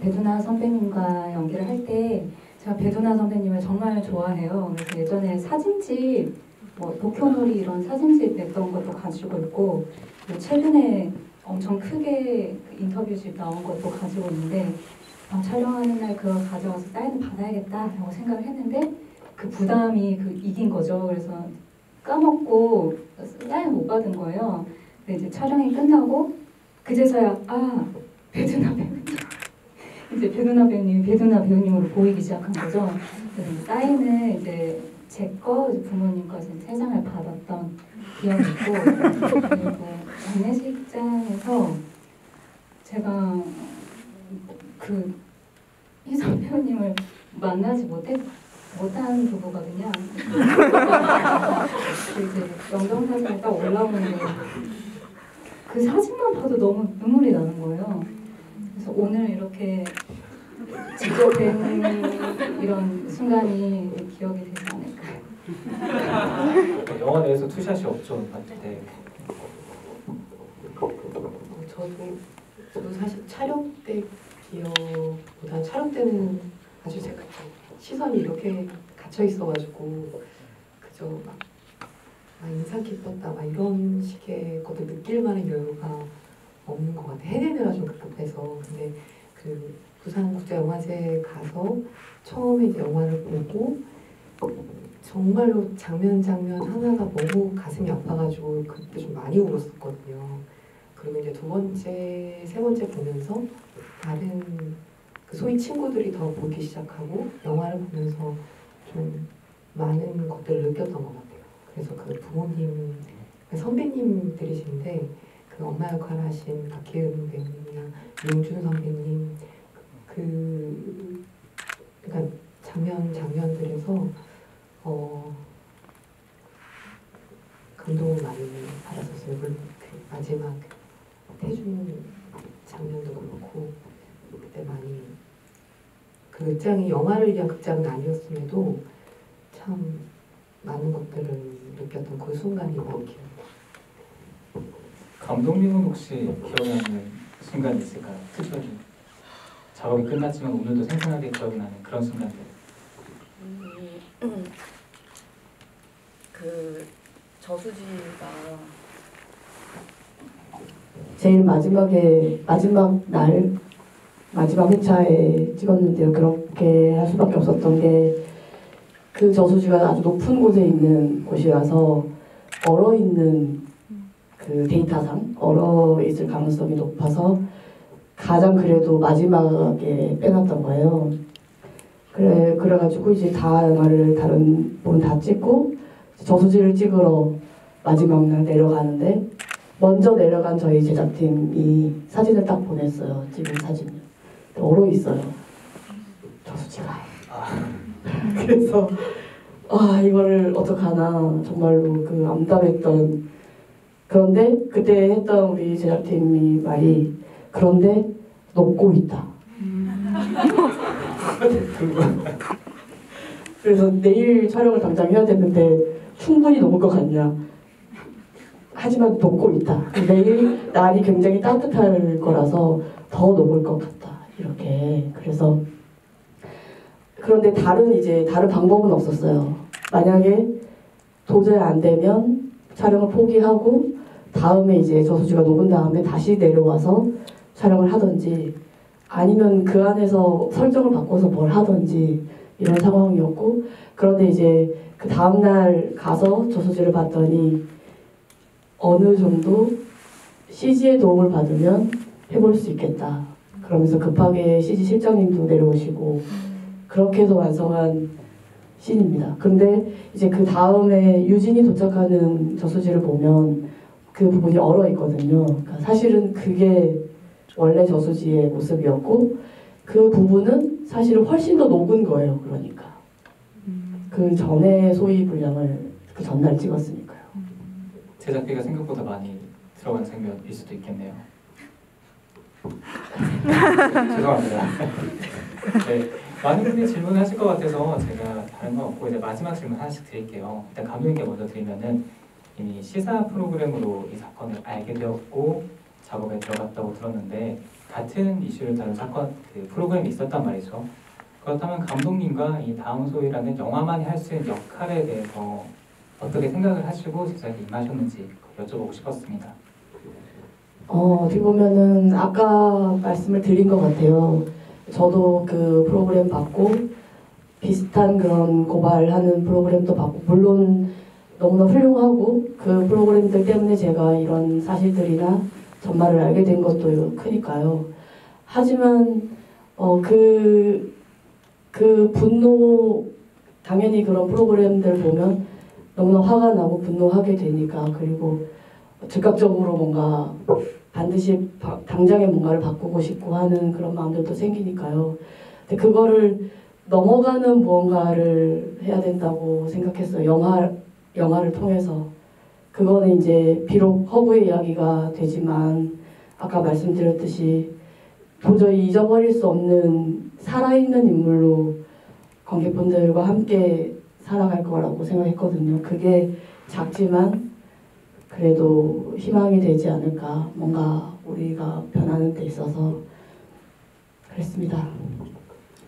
배두나 선배님과 연기를 할 때 제가 배두나 선배님을 정말 좋아해요. 그래서 예전에 사진집, 도쿄놀이 이런 사진집 냈던 것도 가지고 있고 최근에 엄청 크게 인터뷰집 나온 것도 가지고 있는데 촬영하는 날 그걸 가져와서 사인을 받아야겠다라고 생각을 했는데 그 부담이 이긴 거죠. 그래서 까먹고 사인 못 받은 거예요. 근데 이제 촬영이 끝나고 그제서야 배두나 배우님 이제 배두나 배우님으로 보이기 시작한 거죠. 그래서 사인을 이제 제 거 부모님 거 세 장을 받았던 기억이 있고 그리고 장례식장에서 제가 그 희석 배우님을 만나지 못한 부부거든요. 이제 영정사진에 딱 올라오는데 그 사진만 봐도 너무 눈물이 나는 거예요. 그래서 오늘 이렇게 직접 뵌 이런 순간이 기억이 되지 않을까요? 영화 내에서 투샷이 없죠. 네. 저도 사실 촬영 때 미디어보다 촬영 때는 아주 제가 시선이 이렇게 갇혀 있어가지고 그저 막 인상 깊었다 막 이런 식의 것도 느낄 만한 여유가 없는 것 같아. 해내느라 좀 급급해서. 근데 그 부산국제영화제 가서 처음에 이제 영화를 보고 정말로 장면 하나가 너무 가슴이 아파가지고 그때 좀 많이 울었었거든요. 그리고 이제 두 번째, 세 번째 보면서 다른 그 소위 친구들이 더 보기 시작하고 영화를 보면서 좀 많은 것들을 느꼈던 것 같아요. 그래서 그 부모님, 선배님들이신데 그 엄마 역할 하신 박혜은 배우님이나 용준 선배님 그러니까 장면들에서 감동을 많이 받았었어요. 그 마지막 태준 장면도 그렇고 그때 많이 그 극장이 영화를 위한 극장은 아니었음에도 참 많은 것들을 느꼈던 그 순간이 많이 기억나요. 감독님은 혹시 기억나는 순간이 있을까요? 특별히 작업이 끝났지만 오늘도 생생하게 기억이 나는 그런 순간들. 그 저수지가 제일 마지막 회차에 찍었는데요. 그렇게 할 수밖에 없었던 게 그 저수지가 아주 높은 곳에 있는 곳이라서 얼어있는 그 데이터상 얼어있을 가능성이 높아서 가장 그래도 마지막에 빼놨던 거예요. 그래가지고 이제 다 영화를 다른 부분 다 찍고 저수지를 찍으러 마지막 날 내려가는데 먼저 내려간 저희 제작팀이 사진을 딱 보냈어요. 찍은 사진을. 얼어 있어요. 저수지가. 그래서 이거를 어떡하나 정말로 그 암담했던. 그런데 그때 했던 우리 제작팀이 말이 그런데 녹고 있다. 그래서 내일 촬영을 당장 해야 되는데 충분히 녹을 것 같냐. 하지만 녹고 있다. 내일 날이 굉장히 따뜻할 거라서 더 녹을 것 같다. 이렇게. 그래서 그런데 다른 방법은 없었어요. 만약에 도저히 안 되면 촬영을 포기하고 다음에 이제 저수지가 녹은 다음에 다시 내려와서 촬영을 하든지 아니면 그 안에서 설정을 바꿔서 뭘 하든지 이런 상황이었고 그런데 이제 그 다음날 가서 저수지를 봤더니 어느 정도 CG의 도움을 받으면 해볼 수 있겠다. 그러면서 급하게 CG 실장님도 내려오시고 그렇게 해서 완성한 씬입니다. 근데 이제 그 다음에 유진이 도착하는 저수지를 보면 그 부분이 얼어 있거든요. 그러니까 사실은 그게 원래 저수지의 모습이었고 그 부분은 사실은 훨씬 더 녹은 거예요. 그러니까 그 전에 소위 분량을 그 전날 찍었으니까요. 제작비가 생각보다 많이 들어간 장면일 수도 있겠네요. 죄송합니다. 네, 많은 분들이 질문을 하실 것 같아서 제가 다른 건 없고 이제 마지막 질문 하나씩 드릴게요. 일단 감독님께 먼저 드리면은 이미 시사 프로그램으로 이 사건을 알게 되었고 작업에 들어갔다고 들었는데 같은 이슈를 다룬 사건 그 프로그램이 있었단 말이죠. 그렇다면 감독님과 이 다음 소위라는 영화만이 할 수 있는 역할에 대해서 어떻게 생각을 하시고 제작에 임하셨는지 여쭤보고 싶었습니다. 어떻게 보면은 아까 말씀을 드린 것 같아요. 저도 그 프로그램 받고 비슷한 그런 고발하는 프로그램도 받고 물론 너무나 훌륭하고 그 프로그램들 때문에 제가 이런 사실들이나 전말을 알게 된 것도 크니까요. 하지만 그 분노 당연히 그런 프로그램들 보면 너무나 화가 나고 분노하게 되니까 그리고 즉각적으로 뭔가 반드시 당장에 뭔가를 바꾸고 싶고 하는 그런 마음들도 생기니까요. 근데 그거를 넘어가는 무언가를 해야 된다고 생각했어요. 영화를 통해서. 그거는 이제 비록 허구의 이야기가 되지만 아까 말씀드렸듯이 도저히 잊어버릴 수 없는 살아있는 인물로 관객분들과 함께 살아갈 거라고 생각했거든요. 그게 작지만 그래도 희망이 되지 않을까. 뭔가 우리가 변하는 데 있어서 그랬습니다.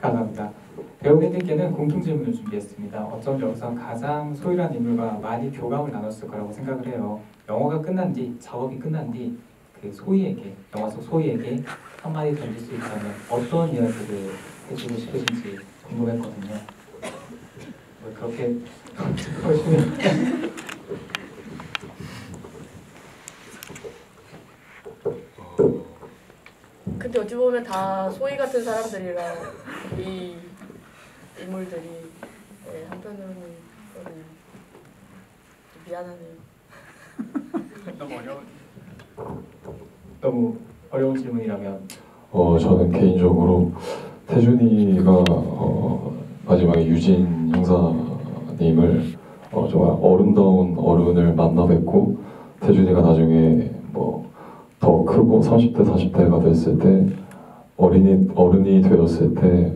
감사합니다. 배우분들께는 공통 질문을 준비했습니다. 어쩜 여기서 가장 소희라는 인물과 많이 교감을 나눴을 거라고 생각을 해요. 영화가 끝난 뒤, 작업이 끝난 뒤 그 소희에게, 영화 속 소희에게 한마디 던질 수 있다면 어떤 이야기를 해주고 싶으신지 궁금했거든요. 뭐 그렇게 보시면 근데 어찌 보면 다 소희 같은 사람들이라 이 인물들이 한편으로는 그러네요. 미안하네요. 너무 어려운 질문이라면 저는 개인적으로 태준이가 마지막에 유진 형사님을 정말 어른다운 어른을 만나 뵙고 태준이가 나중에 뭐 더 크고 30대 40대가 됐을 때 어른이 되었을 때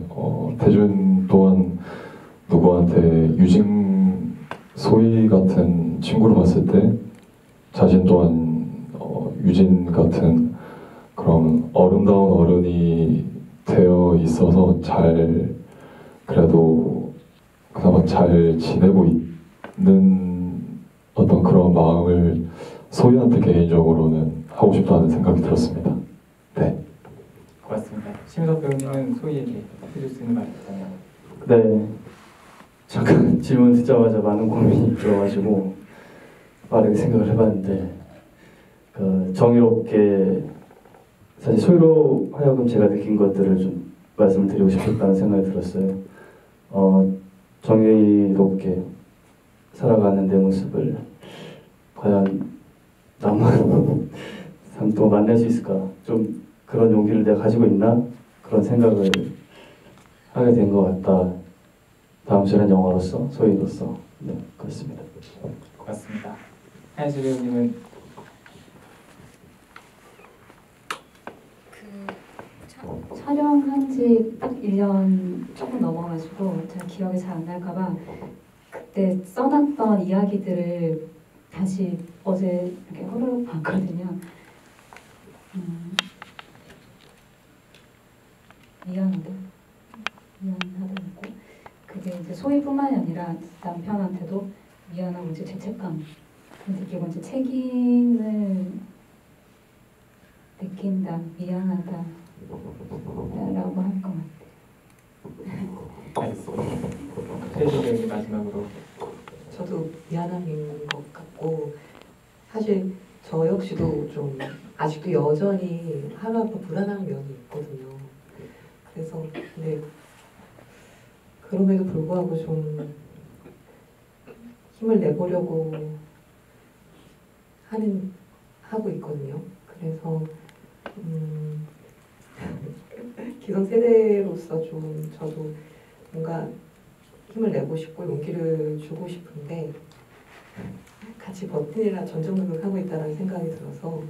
태준 또한 누구한테 유진 소희 같은 친구를 봤을 때 자신 또한 유진 같은 그런 어른다운 어른이 되어 있어서 그래도 그나마 잘 지내고 있는 어떤 그런 마음을 소희한테 개인적으로는 하고 싶다는 생각이 들었습니다. 네. 고맙습니다. 심석 배우님은 소희에게 해줄 수 있는 말이 있다면? 네, 잠깐 질문 듣자마자 많은 고민이 들어가지고 빠르게 생각을 해봤는데 정의롭게 사실 소희로 하여금 제가 느낀 것들을 좀 말씀을 드리고 싶었다는 생각이 들었어요. 정의롭게 살아가는 내 모습을 과연 남은 삶 동안 만날 수 있을까? 좀 그런 용기를 내가 가지고 있나? 그런 생각을 하게 된 것 같다. 다음 주는 영화로서, 소희로서. 네, 그렇습니다. 고맙습니다. 하야지 배우님은 촬영한 지 딱 1년 조금 넘어가지고 제가 기억이 잘 안 날까봐 그때 써놨던 이야기들을 다시 어제 이렇게 호로록 봤거든요. 미안하다고 그게 이제 소희뿐만이 아니라 남편한테도 미안하고 이제 죄책감 느끼고 이제 책임을 느낀다, 미안하다 라고 할 것 같아요. 알겠습니다. 하야지 배우님 마지막으로 저도 미안함인 것 같고 사실 저 역시도 좀 아직도 여전히 하루하루 불안한 면이 있거든요. 그래서 근데 그럼에도 불구하고 좀 힘을 내보려고 하고 있거든요. 그래서 기성세대로서 좀 저도 뭔가 힘을 내고 싶고 용기를 주고 싶은데 같이 버티느라 전전긍긍하고 있다는 생각이 들어서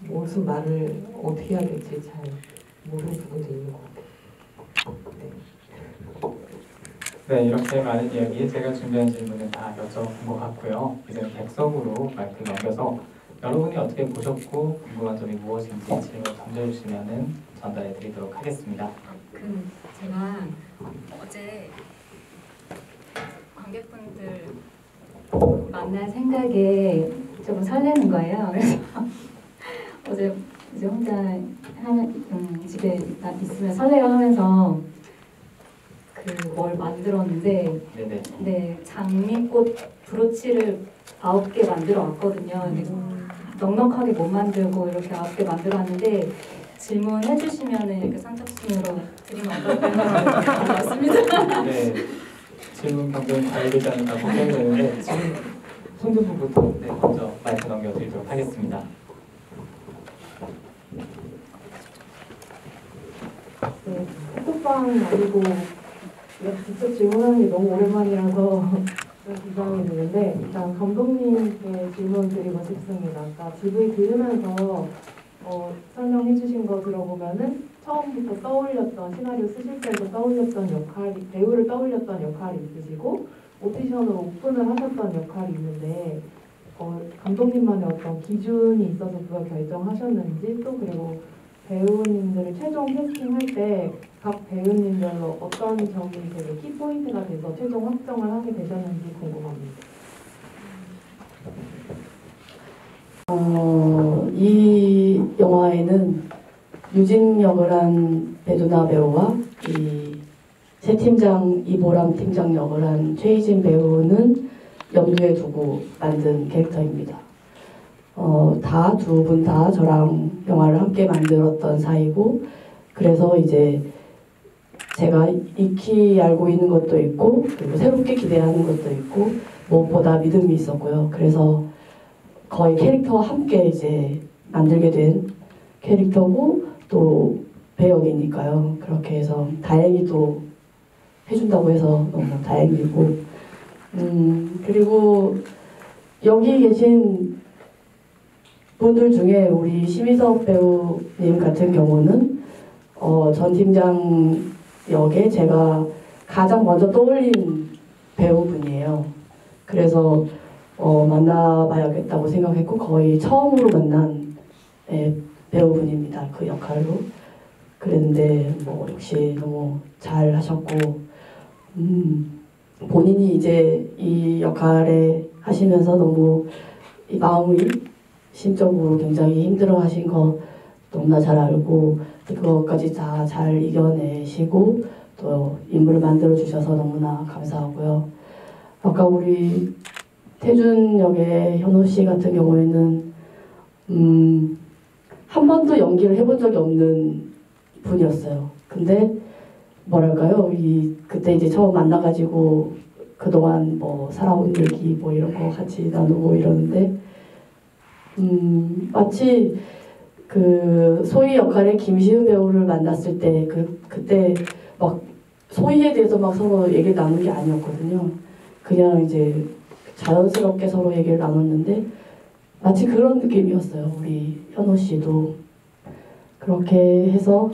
무슨 말을 어떻게 해야 될지 잘 모르는 부분도 있는 것 같아요. 네, 이렇게 많은 이야기 제가 준비한 질문을 다 여쭤본 것 같고요. 이제 객석으로 마이크 넘겨서 여러분이 어떻게 보셨고 궁금한 점이 무엇인지 질문 던져주시면 전달해 드리도록 하겠습니다. 제가 어제 관객분들 만날 생각에 조금 설레는 거예요. 그래서 어제 이제 혼자 집에 있으면 설레어하면서 뭘 만들었는데 네네. 네, 장미꽃 브로치를 9개 만들어 왔거든요. 근데 넉넉하게 못 만들고 이렇게 9개 만들어 왔는데 질문해 주시면 이렇게 선착순으로 드리면 어떨까요? 맞습니다. 네, 질문 방금 관리되지 않을까 걱정이 되는데 지금 손두분부터 먼저 마이크 넘겨드리도록 하겠습니다. 네, 카톡방 아니고 이렇게 직접 질문하는 게 너무 오랜만이라서 좀 긴장이 되는데 일단 감독님께 질문 드리고 싶습니다. 아까 GV 들으면서 설명해 주신 거 들어보면은 처음부터 떠올렸던 시나리오 쓰실 때도 떠올렸던 역할이 배우를 떠올렸던 역할이 있으시고 오디션으로 오픈을 하셨던 역할이 있는데 감독님만의 어떤 기준이 있어서 그걸 결정하셨는지 또 그리고 배우님들을 최종 캐스팅할 때 각 배우님별로 어떤 점이 되게 키포인트가 돼서 최종 확정을 하게 되셨는지 궁금합니다. 이 영화에는 유진 역을 한 배두나 배우와 이 새 팀장 이보람 팀장 역을 한 최희진 배우는 염두에 두고 만든 캐릭터입니다. 다 두 분 다 저랑 영화를 함께 만들었던 사이고, 그래서 이제 제가 익히 알고 있는 것도 있고 그리고 새롭게 기대하는 것도 있고 무엇보다 믿음이 있었고요. 그래서 거의 캐릭터와 함께 이제 만들게 된 캐릭터고 또 배역이니까요. 그렇게 해서 다행히 또 해준다고 해서 너무 다행이고, 그리고 여기 계신 분들 중에 우리 심희석 배우님 같은 경우는 전 팀장 역에 제가 가장 먼저 떠올린 배우분이에요. 그래서 만나봐야겠다고 생각했고 거의 처음으로 만난 배우분입니다. 그 역할로. 그랬는데 역시 너무 잘 하셨고, 본인이 이제 이 역할에 하시면서 너무 이 마음이 심적으로 굉장히 힘들어 하신 거 너무나 잘 알고 그것까지 다 잘 이겨내시고 또 인물을 만들어 주셔서 너무나 감사하고요. 아까 우리 태준 역의 현호 씨 같은 경우에는 한 번도 연기를 해본 적이 없는 분이었어요. 근데 뭐랄까요, 그때 이제 처음 만나가지고 그동안 살아온 얘기 이런 거 같이 나누고 이러는데 마치 그 소희 역할의 김시은 배우를 만났을 때 그때 막 소희에 대해서 막 서로 얘기를 나눈 게 아니었거든요. 그냥 이제 자연스럽게 서로 얘기를 나눴는데 마치 그런 느낌이었어요. 우리 현호 씨도 그렇게 해서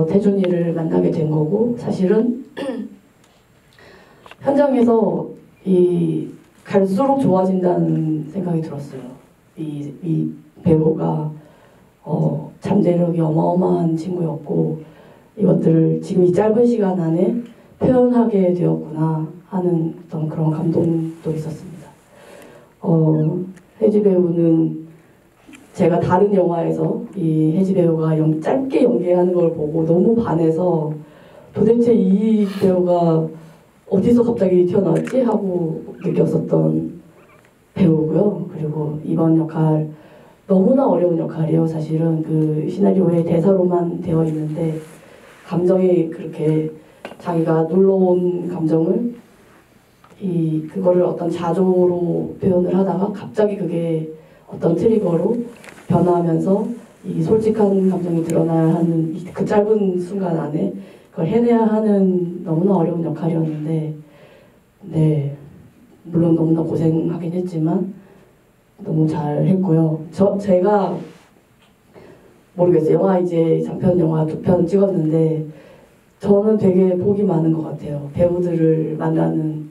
태준이를 만나게 된 거고, 사실은 현장에서 갈수록 좋아진다는 생각이 들었어요. 이 배우가 잠재력이 어마어마한 친구였고 이것들을 지금 이 짧은 시간 안에 표현하게 되었구나 하는 어떤 그런 감동도 있었습니다. 혜지 배우는 제가 다른 영화에서 이 혜지 배우가 짧게 연기하는 걸 보고 너무 반해서 도대체 이 배우가 어디서 갑자기 튀어나왔지 하고 느꼈었던 배우고요. 그리고 이번 역할 너무나 어려운 역할이에요. 사실은 그 시나리오에 대사로만 되어 있는데 감정이 그렇게 자기가 눌러온 감정을 그거를 어떤 자조로 표현을 하다가 갑자기 그게 어떤 트리거로 변화하면서 이 솔직한 감정이 드러나야 하는 그 짧은 순간 안에 그걸 해내야 하는 너무나 어려운 역할이었는데, 네, 물론 너무나 고생하긴 했지만 너무 잘 했고요. 제가 모르겠어요. 영화 이제 장편 영화 2편 찍었는데 저는 되게 복이 많은 것 같아요. 배우들을 만나는,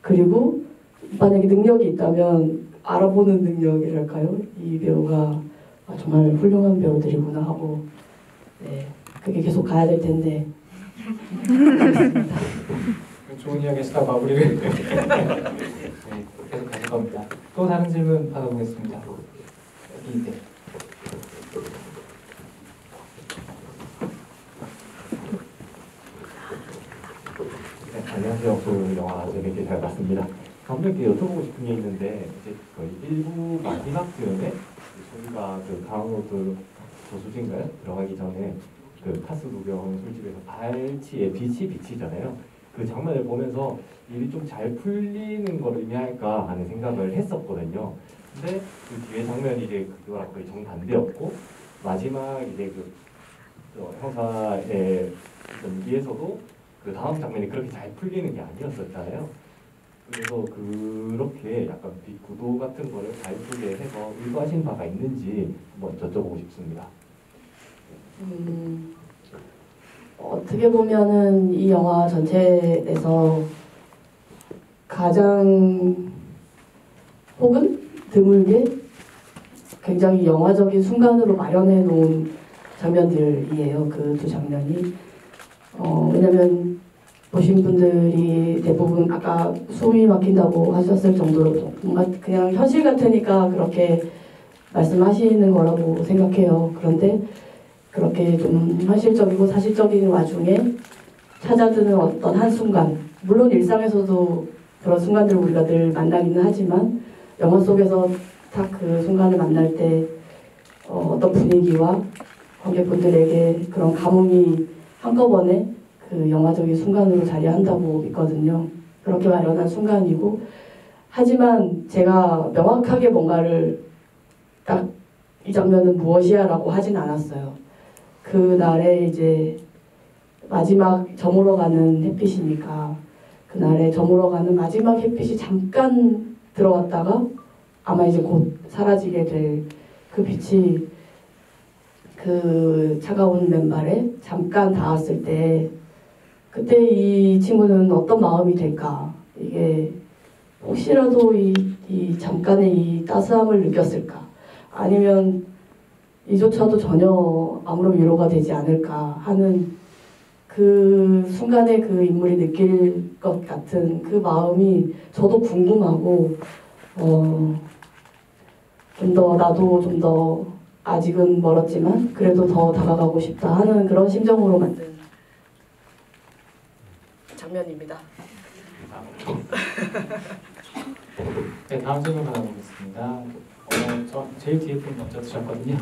그리고 만약에 능력이 있다면 알아보는 능력이랄까요? 이 배우가 정말 훌륭한 배우들이구나 하고, 네, 그게 계속 가야 될 텐데. 좋은 이야기 하시다 마무리를 네, 계속 가실 겁니다. 또 다른 질문 받아보겠습니다. 여기 네. 안녕하세요. 그 영화 재밌게 잘 봤습니다. 감독님께 여쭤보고 싶은 게 있는데 이제 거의 1부 마지막 표현에 소희가 그 강호도 조수진가요? 들어가기 전에 그 카스 구경 술집에서 발치에 빛이 비치잖아요. 그 장면을 보면서 일이 좀 잘 풀리는 걸 의미할까 하는 생각을 했었거든요. 근데 그 뒤에 장면이 이제 그거랑 거의 정반대였고 마지막 이제 그 형사의 연기에서도 그 다음 장면이 그렇게 잘 풀리는 게 아니었었잖아요. 그래서 그렇게 약간 구도 같은 거를 잘 풀게 해서 의도하신 바가 있는지 한번 여쭤보고 싶습니다. 어떻게 보면은 이 영화 전체에서 가장 혹은 드물게 굉장히 영화적인 순간으로 마련해 놓은 장면들이에요. 그 두 장면이. 왜냐면 보신 분들이 대부분 아까 숨이 막힌다고 하셨을 정도로 뭔가 그냥 현실 같으니까 그렇게 말씀하시는 거라고 생각해요. 그런데 그렇게 좀 현실적이고 사실적인 와중에 찾아드는 어떤 한순간, 물론 일상에서도 그런 순간들을 우리가 늘 만나기는 하지만 영화 속에서 딱 그 순간을 만날 때 어떤 분위기와 관객분들에게 그런 감흥이 한꺼번에 그 영화적인 순간으로 자리한다고 믿거든요. 그렇게 마련한 순간이고, 하지만 제가 명확하게 뭔가를 딱 이 장면은 무엇이야 라고 하진 않았어요. 그날에 이제 마지막 저물어가는 햇빛이니까 그날에 저물어가는 마지막 햇빛이 잠깐 들어왔다가 아마 이제 곧 사라지게 될 그 빛이 그 차가운 맨발에 잠깐 닿았을 때 그때 이 친구는 어떤 마음이 될까? 이게 혹시라도 이 잠깐의 이 따스함을 느꼈을까? 아니면 이조차도 전혀 아무런 위로가 되지 않을까 하는 그 순간에 그 인물이 느낄 것 같은 그 마음이 저도 궁금하고 좀 더 나도 좀 더 아직은 멀었지만 그래도 더 다가가고 싶다 하는 그런 심정으로 만든 장면입니다. 네, 다음 질문 받아보겠습니다. 저 제일 뒤에 분 먼저 주셨거든요.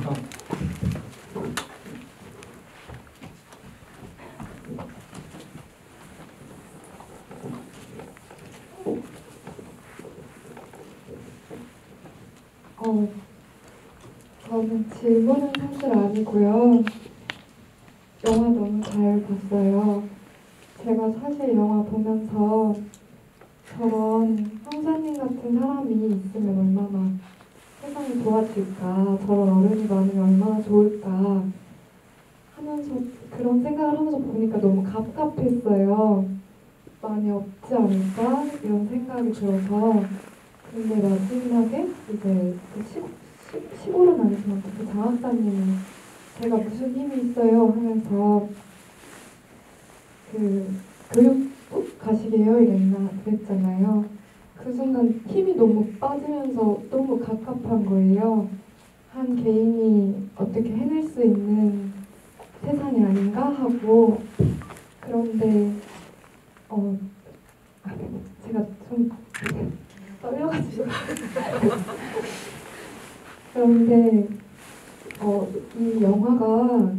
저는 질문은 사실 아니고요. 영화 너무 잘 봤어요. 제가 사실 영화 보면서 저런 형사님 같은 사람이 있으면 얼마나 세상이 좋아질까, 저런 어른이 많으면 얼마나 좋을까 하면서 그런 생각을 하면서 보니까 너무 갑갑했어요. 많이 없지 않을까 이런 생각이 들어서. 근데 마지막에 이제 시골은 아니지만 그 장학사님이 제가 무슨 힘이 있어요 하면서 그 교육국 가시게요 그랬잖아요. 그 순간 힘이 너무 빠지면서 너무 갑갑한 거예요. 한 개인이 어떻게 해낼 수 있는 세상이 아닌가 하고. 그런데 제가 좀 떨려가지고 그런데 이 영화가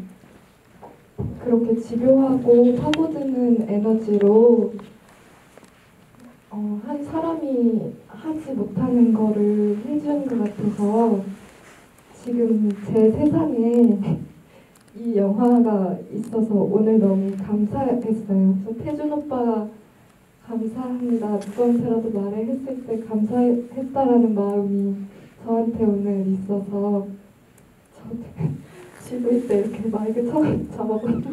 그렇게 집요하고 파고드는 에너지로 한 사람이 하지 못하는 거를 해주는 것 같아서 지금 제 세상에 이 영화가 있어서 오늘 너무 감사했어요. 그래서 태준 오빠가 감사합니다. 누구한테라도 말했을 때 감사했다라는 마음이 저한테 오늘 있어서 저한테 집을 때 이렇게 마이크 처음 잡아봤는데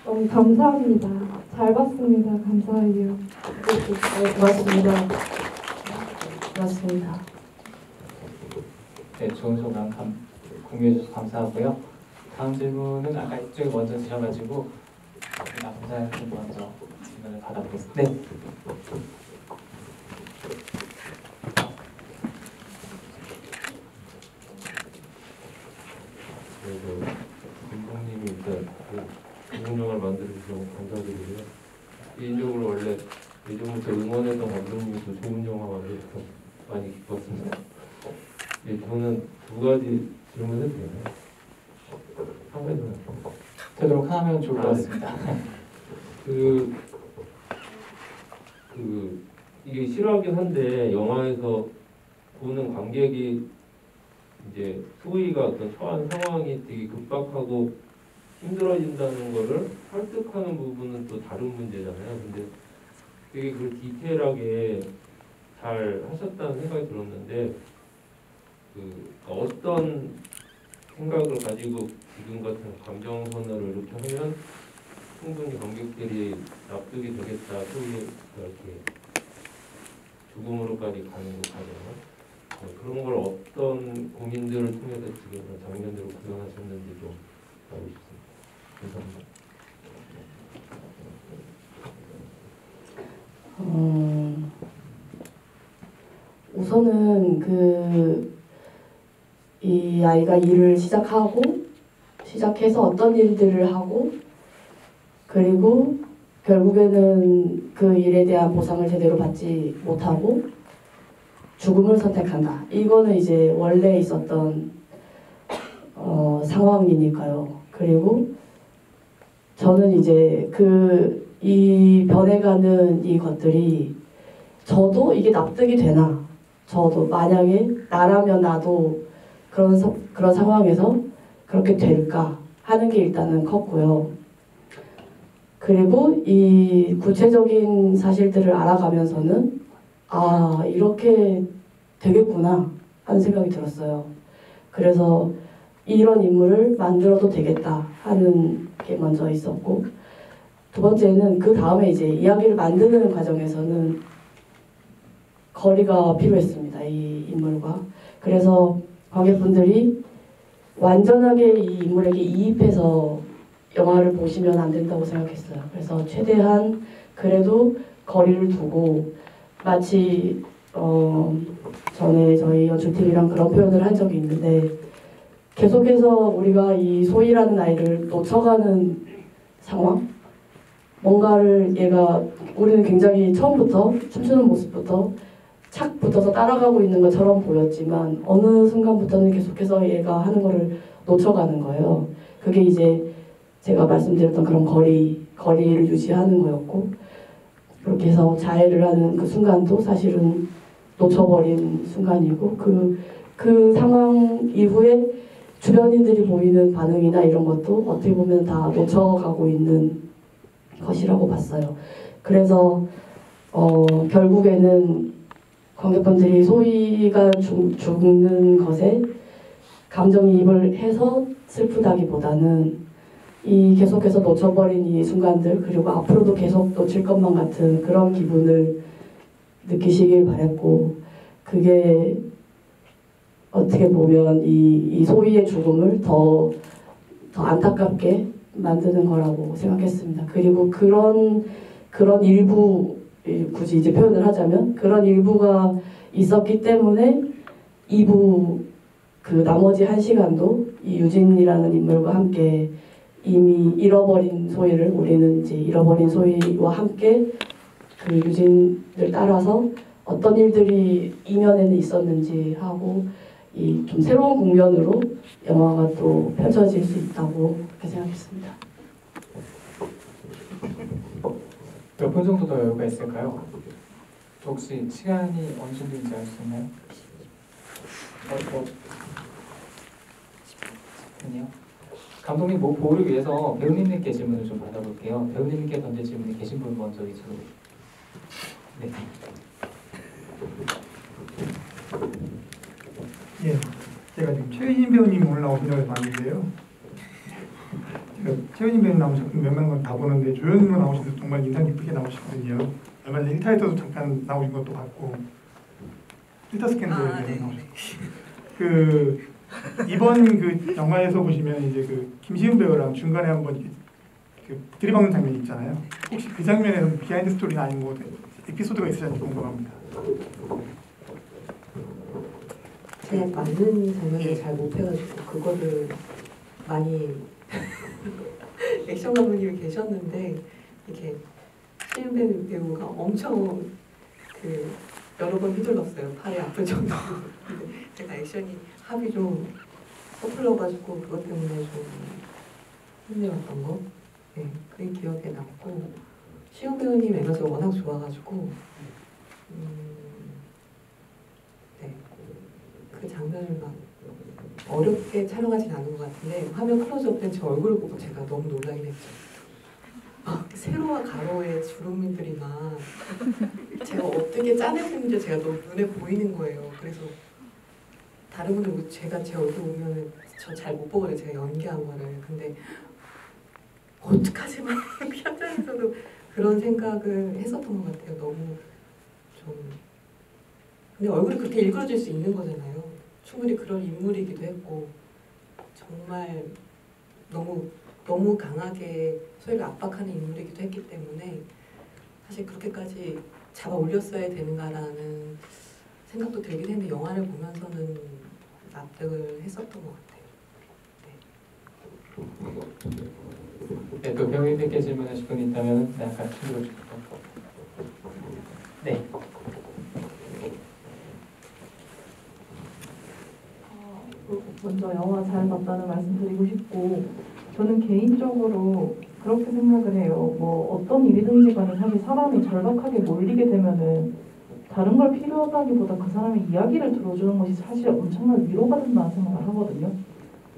너무 감사합니다. 잘 봤습니다. 감사해요. 고맙습니다. 고맙습니다. 네, 좋은 소감 공유해 주셔서 감사하고요. 다음 질문은 아까 이쪽에 먼저 주셔가지고 남자분 먼저 질문을 받아보겠습니다. 네. 감독님이 일단 좋은 영화를 만들어주셔서 감사드리고요. 개인적으로 원래 예전부터 응원했던 감독님이 또 좋은 영화 만들어서 많이 기뻤습니다. 예, 저는 두 가지 질문해도 되나요? 한 가지만. 되도록 하면 좋을 것 같습니다. 이게 싫어하긴 한데 영화에서 보는 관객이 이제 소희가 어떤 처한 상황이 되게 급박하고 힘들어진다는 거를 설득하는 부분은 또 다른 문제잖아요. 근데 되게 그 디테일하게 잘 하셨다는 생각이 들었는데 어떤 생각을 가지고 지금 같은 감정 선언을 이렇게 하면 충분히 관객들이 납득이 되겠다. 소위 이렇게 죽음으로까지 가는 것까지는 그런 걸 어떤 고민들을 통해서 지금 장면들을 구현하셨는지 좀 하고 싶습니다. 감사합니다. 우선은 이 아이가 일을 시작해서 어떤 일들을 하고 그리고 결국에는 그 일에 대한 보상을 제대로 받지 못하고 죽음을 선택한다. 이거는 이제 원래 있었던 상황이니까요. 그리고 저는 이제 이 변해가는 이 것들이 저도 이게 납득이 되나? 저도 만약에 나라면 나도 그런 상황에서 그렇게 될까 하는 게 일단은 컸고요. 그리고 이 구체적인 사실들을 알아가면서는 아, 이렇게 되겠구나 하는 생각이 들었어요. 그래서 이런 인물을 만들어도 되겠다 하는 게 먼저 있었고, 두 번째는 그 다음에 이제 이야기를 만드는 과정에서는 거리가 필요했습니다. 이 인물과. 그래서 관객분들이 완전하게 이 인물에게 이입해서 영화를 보시면 안 된다고 생각했어요. 그래서 최대한 그래도 거리를 두고 마치 전에 저희 연출팀이랑 그런 표현을 한 적이 있는데 계속해서 우리가 이 소희라는 아이를 놓쳐가는 상황? 뭔가를 우리는 굉장히 처음부터 춤추는 모습부터 착 붙어서 따라가고 있는 것처럼 보였지만 어느 순간부터는 계속해서 얘가 하는 거를 놓쳐가는 거예요. 그게 이제 제가 말씀드렸던 그런 거리를 유지하는 거였고, 그렇게 해서 자해를 하는 그 순간도 사실은 놓쳐버린 순간이고, 그 상황 이후에 주변인들이 보이는 반응이나 이런 것도 어떻게 보면 다 놓쳐가고 있는 것이라고 봤어요. 그래서 결국에는 관객분들이 소희가 죽는 것에 감정이입을 해서 슬프다기보다는 이 계속해서 놓쳐버린 이 순간들, 그리고 앞으로도 계속 놓칠 것만 같은 그런 기분을 느끼시길 바랬고, 그게 어떻게 보면 이 소희의 죽음을 더 안타깝게 만드는 거라고 생각했습니다. 그리고 그런 일부, 굳이 이제 표현을 하자면 그런 일부가 있었기 때문에 2부 나머지 1시간도 이 유진이라는 인물과 함께 이미 잃어버린 소희를, 우리는 이제 잃어버린 소희와 함께 그 유진을 따라서 어떤 일들이 이면에는 있었는지 하고 이 좀 새로운 국면으로 영화가 또 펼쳐질 수 있다고 그렇게 생각했습니다. 몇 분 정도 더 여유가 있을까요? 혹시 시간이 어느 정도인지 알 수 있나요? 10분이요? 감독님 보호를 위해서 배우님께 질문을 좀 받아볼게요. 배우님께 던질 질문이 계신 분 먼저 위주로. 네. 예, 제가 지금 최윤희 배우님 오늘 나오신 적을 봤는데요. 제가 최윤희 배우님 나오신 몇몇 건 다 보는데 조연으로 나오신 거 정말 인상 깊게 나오시거든요. 얼마 전에 1타에서도 잠깐 나오신 것도 봤고, 1타 스캔들에 나오신 이번 영화에서 보시면 이제 김시훈 배우랑 중간에 한번 들이박는 장면이 있잖아요. 혹시 그 장면에는 비하인드 스토리나 아닌 뭐 에피소드가 있으신지 궁금합니다. 제가 맞는 장면을 잘 못해가지고 그거를 많이 액션 감독님이 계셨는데 이렇게 시윤 배우가 엄청 여러 번 휘둘렀어요. 팔이 아플 정도로. 근데 제가 액션이 합이 좀 서툴러가지고 그것 때문에 좀 힘들었던 거. 네, 그게 기억에 남고 시윤 배우님 에너지가 워낙 좋아가지고 네, 그 장면을 막 어렵게 촬영하진 않은 것 같은데 화면 클로즈업 된 제 얼굴을 보고 제가 너무 놀라긴 했죠. 세로와 가로의 주름들이 막 제가 어떻게 짜내는지 제가 너무 눈에 보이는 거예요. 그래서 다른 분들 제가 제 얼굴 보면 저 잘 못 보거든요. 제가 연기한 거를. 근데 어떡하지 막 현장에서도 그런 생각을 했었던 것 같아요. 너무 좀 근데 얼굴이 그렇게 일그러질 수 있는 거잖아요. 충분히 그런 인물이기도 했고 정말 너무 강하게 소희를 압박하는 인물이기도 했기 때문에 사실 그렇게까지 잡아 올렸어야 되는가라는 생각도 들긴 했는데 영화를 보면서는 납득을 했었던 것 같아요. 네, 또 배우님께 질문하실 분이 있다면 약간 충돌을 주고. 네. 먼저 영화 잘 봤다는 말씀 드리고 싶고, 저는 개인적으로 그렇게 생각을 해요. 뭐 어떤 일이든지 간에 사실 사람이 절박하게 몰리게 되면은 다른 걸 필요하다기보다 그 사람의 이야기를 들어주는 것이 사실 엄청난 위로가 된다는 생각을 하거든요.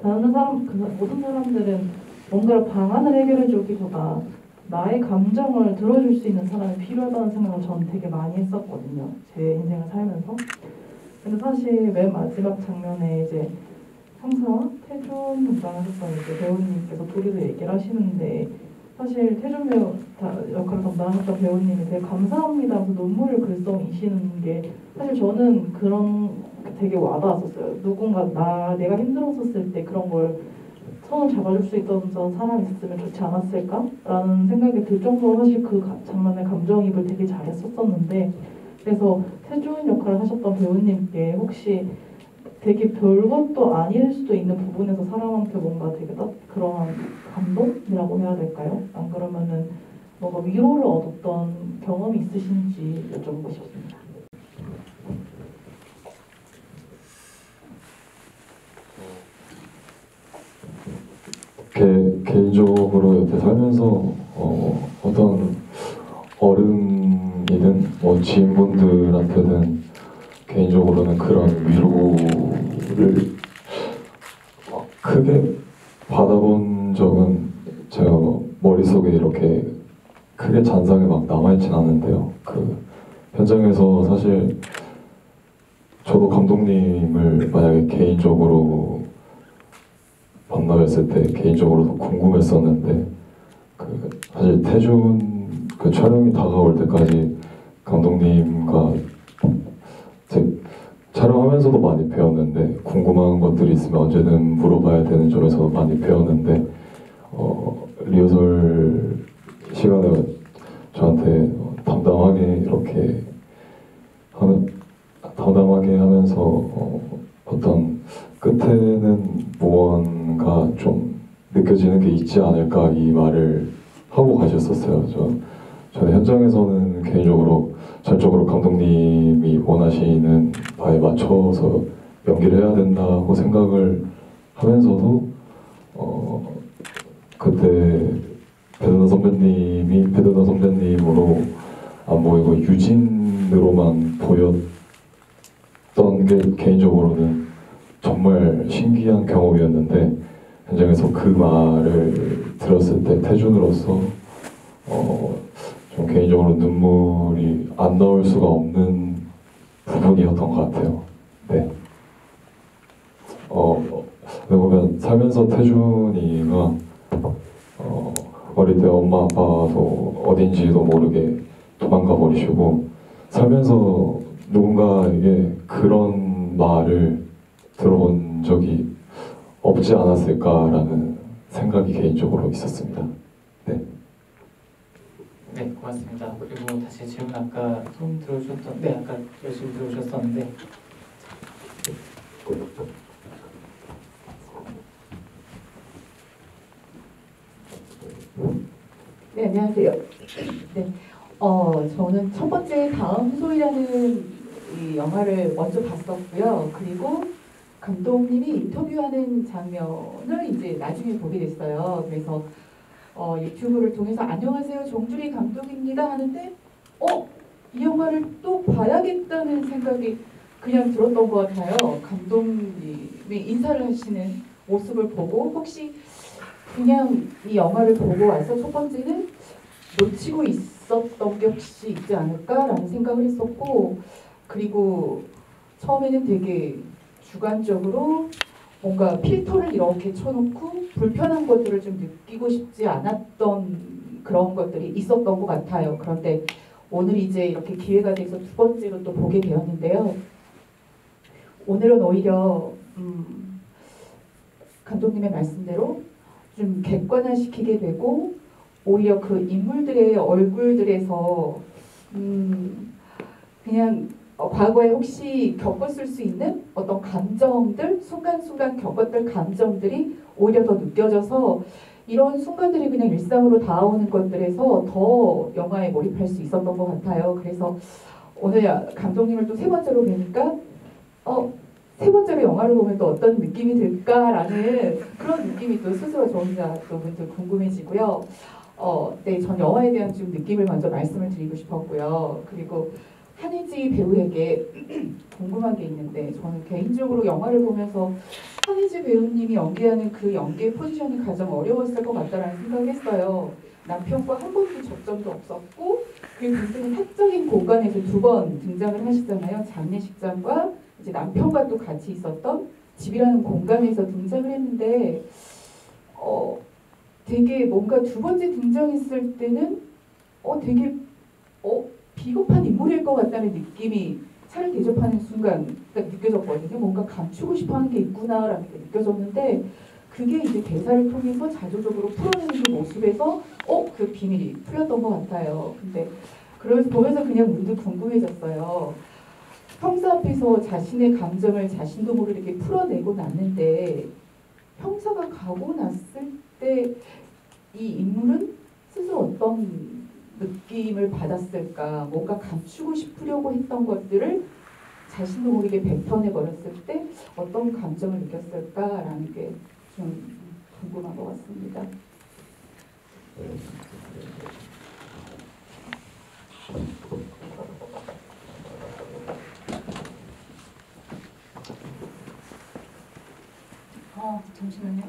모든 사람들은 뭔가를 방안을 해결해주기보다 나의 감정을 들어줄 수 있는 사람이 필요하다는 생각을 저는 되게 많이 했었거든요. 제 인생을 살면서. 근데 사실 맨 마지막 장면에 이제 형사와 태준 담당하셨던 이제 배우님께서 둘이서 얘기를 하시는데, 사실 태준 배우 역할을 담당하셨던 배우님이 되게 감사합니다 하면서 눈물을 글썽이시는 게 사실 저는 그런 되게 와닿았었어요. 누군가 내가 힘들었었을 때 그런 걸 손을 잡아줄 수 있던 사람이 있었으면 좋지 않았을까라는 생각이 들 정도로 사실 그 장면에 감정이입을 되게 잘했었었는데, 그래서 태준 역할을 하셨던 배우님께 혹시 되게 별것도 아닐 수도 있는 부분에서 사람한테 뭔가 되게 그런 감동이라고 해야 될까요? 안 그러면은 뭔가 위로를 얻었던 경험이 있으신지 여쭤보고 싶습니다. 개인적으로 여태 살면서 어떤 어른이든 뭐 지인분들한테는 개인적으로는 그런 위로를 크게 받아본 적은 제가 머릿속에 이렇게 크게 잔상이 막 남아있진 않은데요. 그 현장에서 사실 저도 감독님을 만약에 개인적으로 만나뵀을 때 개인적으로도 궁금했었는데, 그 사실 태준 그 촬영이 다가올 때까지 감독님과 촬영하면서도 많이 배웠는데, 궁금한 것들이 있으면 언제든 물어봐야 되는 점에서 많이 배웠는데, 리허설 시간에 저한테 담담하게 하면서 어떤 끝에는 무언가 좀 느껴지는 게 있지 않을까 이 말을 하고 가셨었어요. 저는 현장에서는 개인적으로 전적으로 감독님이 원하시는 바에 맞춰서 연기를 해야 된다고 생각을 하면서도 그때 배두나 선배님으로 안 보이고 유진으로만 보였던 게 개인적으로는 정말 신기한 경험이었는데, 현장에서 그 말을 들었을 때 태준으로서 좀 개인적으로 눈물이 안 나올 수가 없는 부분이었던 것 같아요. 네. 보면 살면서 태준이가 어릴 때 엄마 아빠도 어딘지도 모르게 도망가 버리시고, 살면서 누군가에게 그런 말을 들어본 적이 없지 않았을까라는 생각이 개인적으로 있었습니다. 네. 네, 고맙습니다. 그리고 다시 질문 아까 손 들어주셨던, 네, 아까 열심히 들어주셨었는데. 네, 안녕하세요. 네, 저는 첫 번째 다음 소이라는 이 영화를 먼저 봤었고요. 그리고 감독님이 인터뷰하는 장면을 이제 나중에 보게 됐어요. 그래서 유튜브를 통해서 안녕하세요, 정주리 감독입니다 하는데 이 영화를 또 봐야겠다는 생각이 그냥 들었던 것 같아요. 감독님이 인사를 하시는 모습을 보고 혹시 그냥 이 영화를 보고 와서 첫 번째는 놓치고 있었던 게 혹시 있지 않을까라는 생각을 했었고, 그리고 처음에는 되게 주관적으로 뭔가 필터를 이렇게 쳐놓고 불편한 것들을 좀 느끼고 싶지 않았던 그런 것들이 있었던 것 같아요. 그런데 오늘 이제 이렇게 기회가 돼서 두 번째로 또 보게 되었는데요. 오늘은 오히려 감독님의 말씀대로 좀 객관화시키게 되고 오히려 그 인물들의 얼굴들에서 그냥 과거에 혹시 겪었을 수 있는 어떤 감정들, 순간순간 겪었던 감정들이 오히려 더 느껴져서 이런 순간들이 그냥 일상으로 다가오는 것들에서 더 영화에 몰입할 수 있었던 것 같아요. 그래서 오늘 감독님을 또 세 번째로 뵈니까 세 번째로 영화를 보면 또 어떤 느낌이 들까라는 그런 느낌이 또 스스로 저 혼자 또 문득 궁금해지고요. 네, 전 영화에 대한 좀 느낌을 먼저 말씀을 드리고 싶었고요. 그리고 한혜지 배우에게 궁금한 게 있는데 저는 개인적으로 영화를 보면서 한혜지 배우님이 연기하는 그 연기의 포지션이 가장 어려웠을 것 같다라는 생각을 했어요. 남편과 한 번도 접점도 없었고 그리고 굉장히 사적인 공간에서 2번 등장을 하시잖아요. 장례식장과 이제 남편과 또 같이 있었던 집이라는 공간에서 등장을 했는데 되게 뭔가 2번째 등장했을 때는 되게 비겁한 인물일 것 같다는 느낌이 차를 대접하는 순간 느껴졌거든요. 뭔가 감추고 싶어하는 게 있구나라는 게 느껴졌는데 그게 이제 대사를 통해서 자조적으로 풀어내는 그 모습에서 그 비밀이 풀렸던 것 같아요. 근데 그래서 보면서 그냥 문득 궁금해졌어요. 형사 앞에서 자신의 감정을 자신도 모르게 풀어내고 났는데 형사가 가고 났을 때 이 인물은 스스로 어떤 느낌을 받았을까? 뭔가 감추고 싶으려고 했던 것들을 자신도 모르게 뱉어내 버렸을 때 어떤 감정을 느꼈을까라는 게 좀 궁금한 것 같습니다. 잠시만요.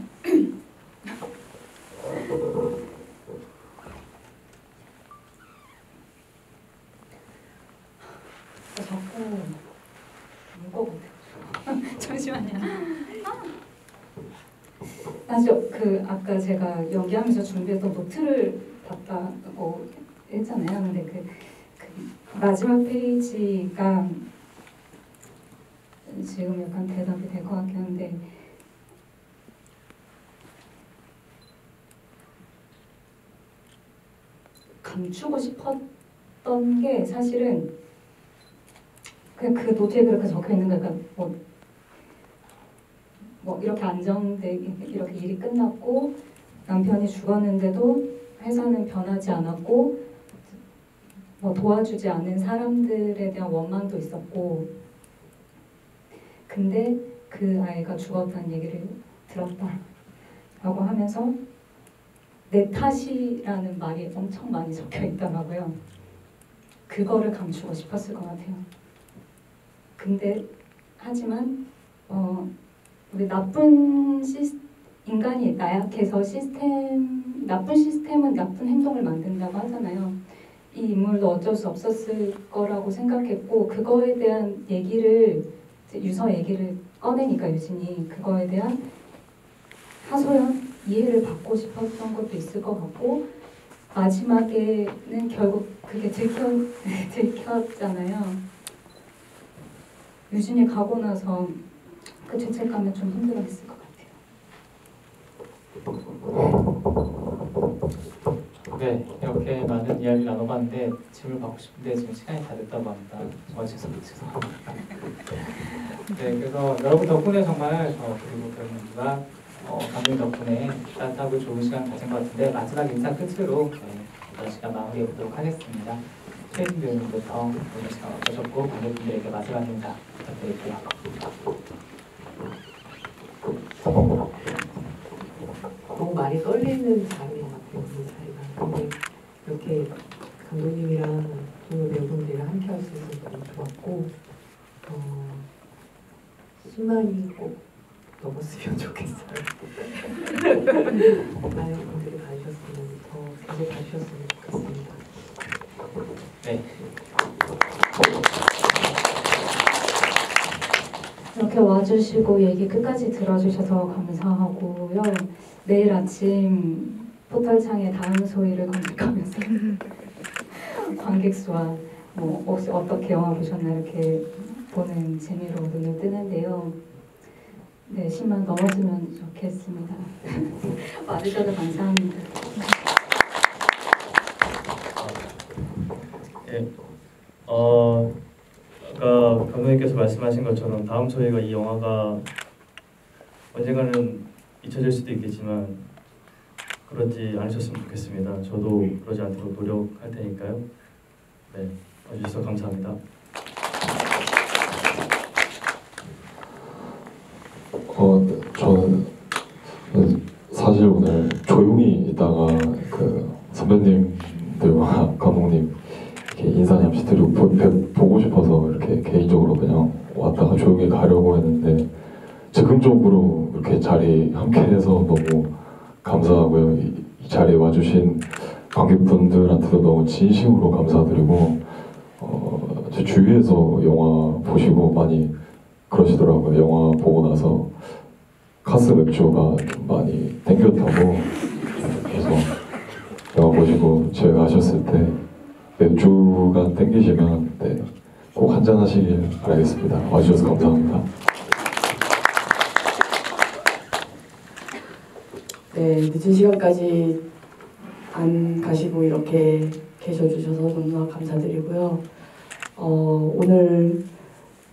자꾸 울것 같아요. 잠시만요. 사실 아까 제가 연기하면서 준비했던 노트를 봤다고 했잖아요. 근데 그 마지막 페이지가 지금 약간 대답이 될 것 같긴 한데 감추고 싶었던 게 사실은 그냥 그 노트에 그렇게 적혀 있는 거니까 뭐 이렇게 안정되게 이렇게 일이 끝났고 남편이 죽었는데도 회사는 변하지 않았고 뭐 도와주지 않은 사람들에 대한 원망도 있었고 근데 그 아이가 죽었다는 얘기를 들었다라고 하면서 내 탓이라는 말이 엄청 많이 적혀 있더라고요. 그거를 감추고 싶었을 것 같아요. 근데 하지만 우리 인간이 나약해서 나쁜 시스템은 나쁜 행동을 만든다고 하잖아요. 이 인물도 어쩔 수 없었을 거라고 생각했고 그거에 대한 유서 얘기를 꺼내니까 유진이 그거에 대한 하소연 이해를 받고 싶었던 것도 있을 것 같고 마지막에는 결국 그게 들켰잖아요. 유진이 가고 나서 그 죄책감을 좀 힘들어했을 것 같아요. 네, 이렇게 많은 이야기 나눠봤는데 질문 받고 싶은데 지금 시간이 다 됐다고 합니다. 정말 죄송합니다. 네, 그래서 여러분 덕분에 정말 그리고 배우님과 감독님 덕분에 따뜻하고 좋은 시간 가진 것 같은데 마지막 인사 끝으로 이번 시간 마무리해 보도록 하겠습니다. 최혜진 배우님부터 오늘 시간 어떠셨고 관객분들에게 마지막 인사 부탁드릴게요. 너무 많이 떨리는 자리인 것 같아요. 이 자리가. 근데 이렇게 감독님이랑 동료 배우분들이랑 함께 할 수 있어서 너무 좋았고 10만이 꼭 넘었으면 좋겠어요. 많은 분들이 봐주셨으면 더 계속 봐주셨으면 좋겠습니다. 네. 이렇게 와주시고 얘기 끝까지 들어주셔서 감사하고요. 내일 아침 포털창에 다음 소위를 검색하면서 관객 수와 뭐 혹시 어떻게 영화 보셨나 이렇게 보는 재미로 눈을 뜨는데요. 네, 10만 넘어지면 좋겠습니다. 와주셔서 감사합니다. 예. 아까 감독님께서 말씀하신 것처럼 다음 저희가 이 영화가 언젠가는 잊혀질 수도 있겠지만 그러지 않으셨으면 좋겠습니다. 저도 그러지 않도록 노력할 테니까요. 네, 와주셔서 감사합니다. 저는 사실 오늘 조용히 있다가 그 선배님들과 감독님 이렇게 인사 잠시 드리고 보고 싶어서 이렇게 개인적으로 그냥 왔다가 조용히 가려고 했는데 즉흥적으로 이렇게 자리 함께해서 너무 감사하고요. 이 자리에 와주신 관객분들한테도 너무 진심으로 감사드리고 제 주위에서 영화 보시고 많이 그러시더라고요. 영화 보고 나서 카스 맥주가 좀 많이 땡겼다고. 그래서 영화 보시고 집에 가셨을 때 맥주가 땡기시면 네, 꼭 한잔 하시길 바라겠습니다. 와주셔서 감사합니다. 네, 늦은 시간까지 안 가시고 이렇게 계셔주셔서 너무나 감사드리고요. 오늘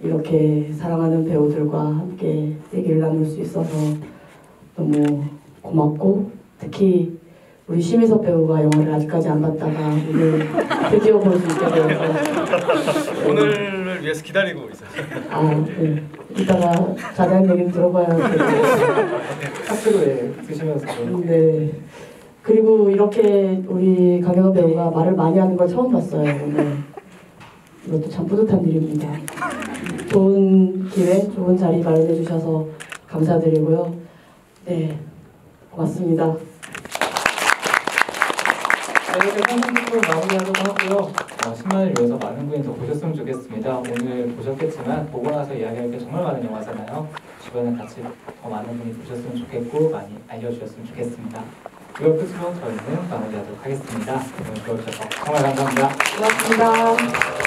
이렇게 사랑하는 배우들과 함께 얘기를 나눌 수 있어서 너무 고맙고, 특히 우리 심희섭 배우가 영화를 아직까지 안 봤다가 오늘 드디어 볼 수 있게 되어서 오늘을 위해서 기다리고 있어요. 네. 이따가 자세한 얘기는 들어봐야 학교에 드시면서. 네. 그리고 이렇게 우리 강현호 배우가 말을 많이 하는 걸 처음 봤어요, 오늘. 이것도 참 뿌듯한 일입니다. 좋은 기회, 좋은 자리 마련해 주셔서 감사드리고요. 네, 고맙습니다. 네, 이렇게 상상적으로 마무리하도록 하고요. 10만을 위해서 많은 분이 더 보셨으면 좋겠습니다. 오늘 보셨겠지만 보고 나서 이야기할 게 정말 많은 영화잖아요. 주변에 같이 더 많은 분이 보셨으면 좋겠고 많이 알려주셨으면 좋겠습니다. 이걸 끝으로 저희는 마무리하도록 하겠습니다. 오늘 들어주셔서 정말 감사합니다. 고맙습니다.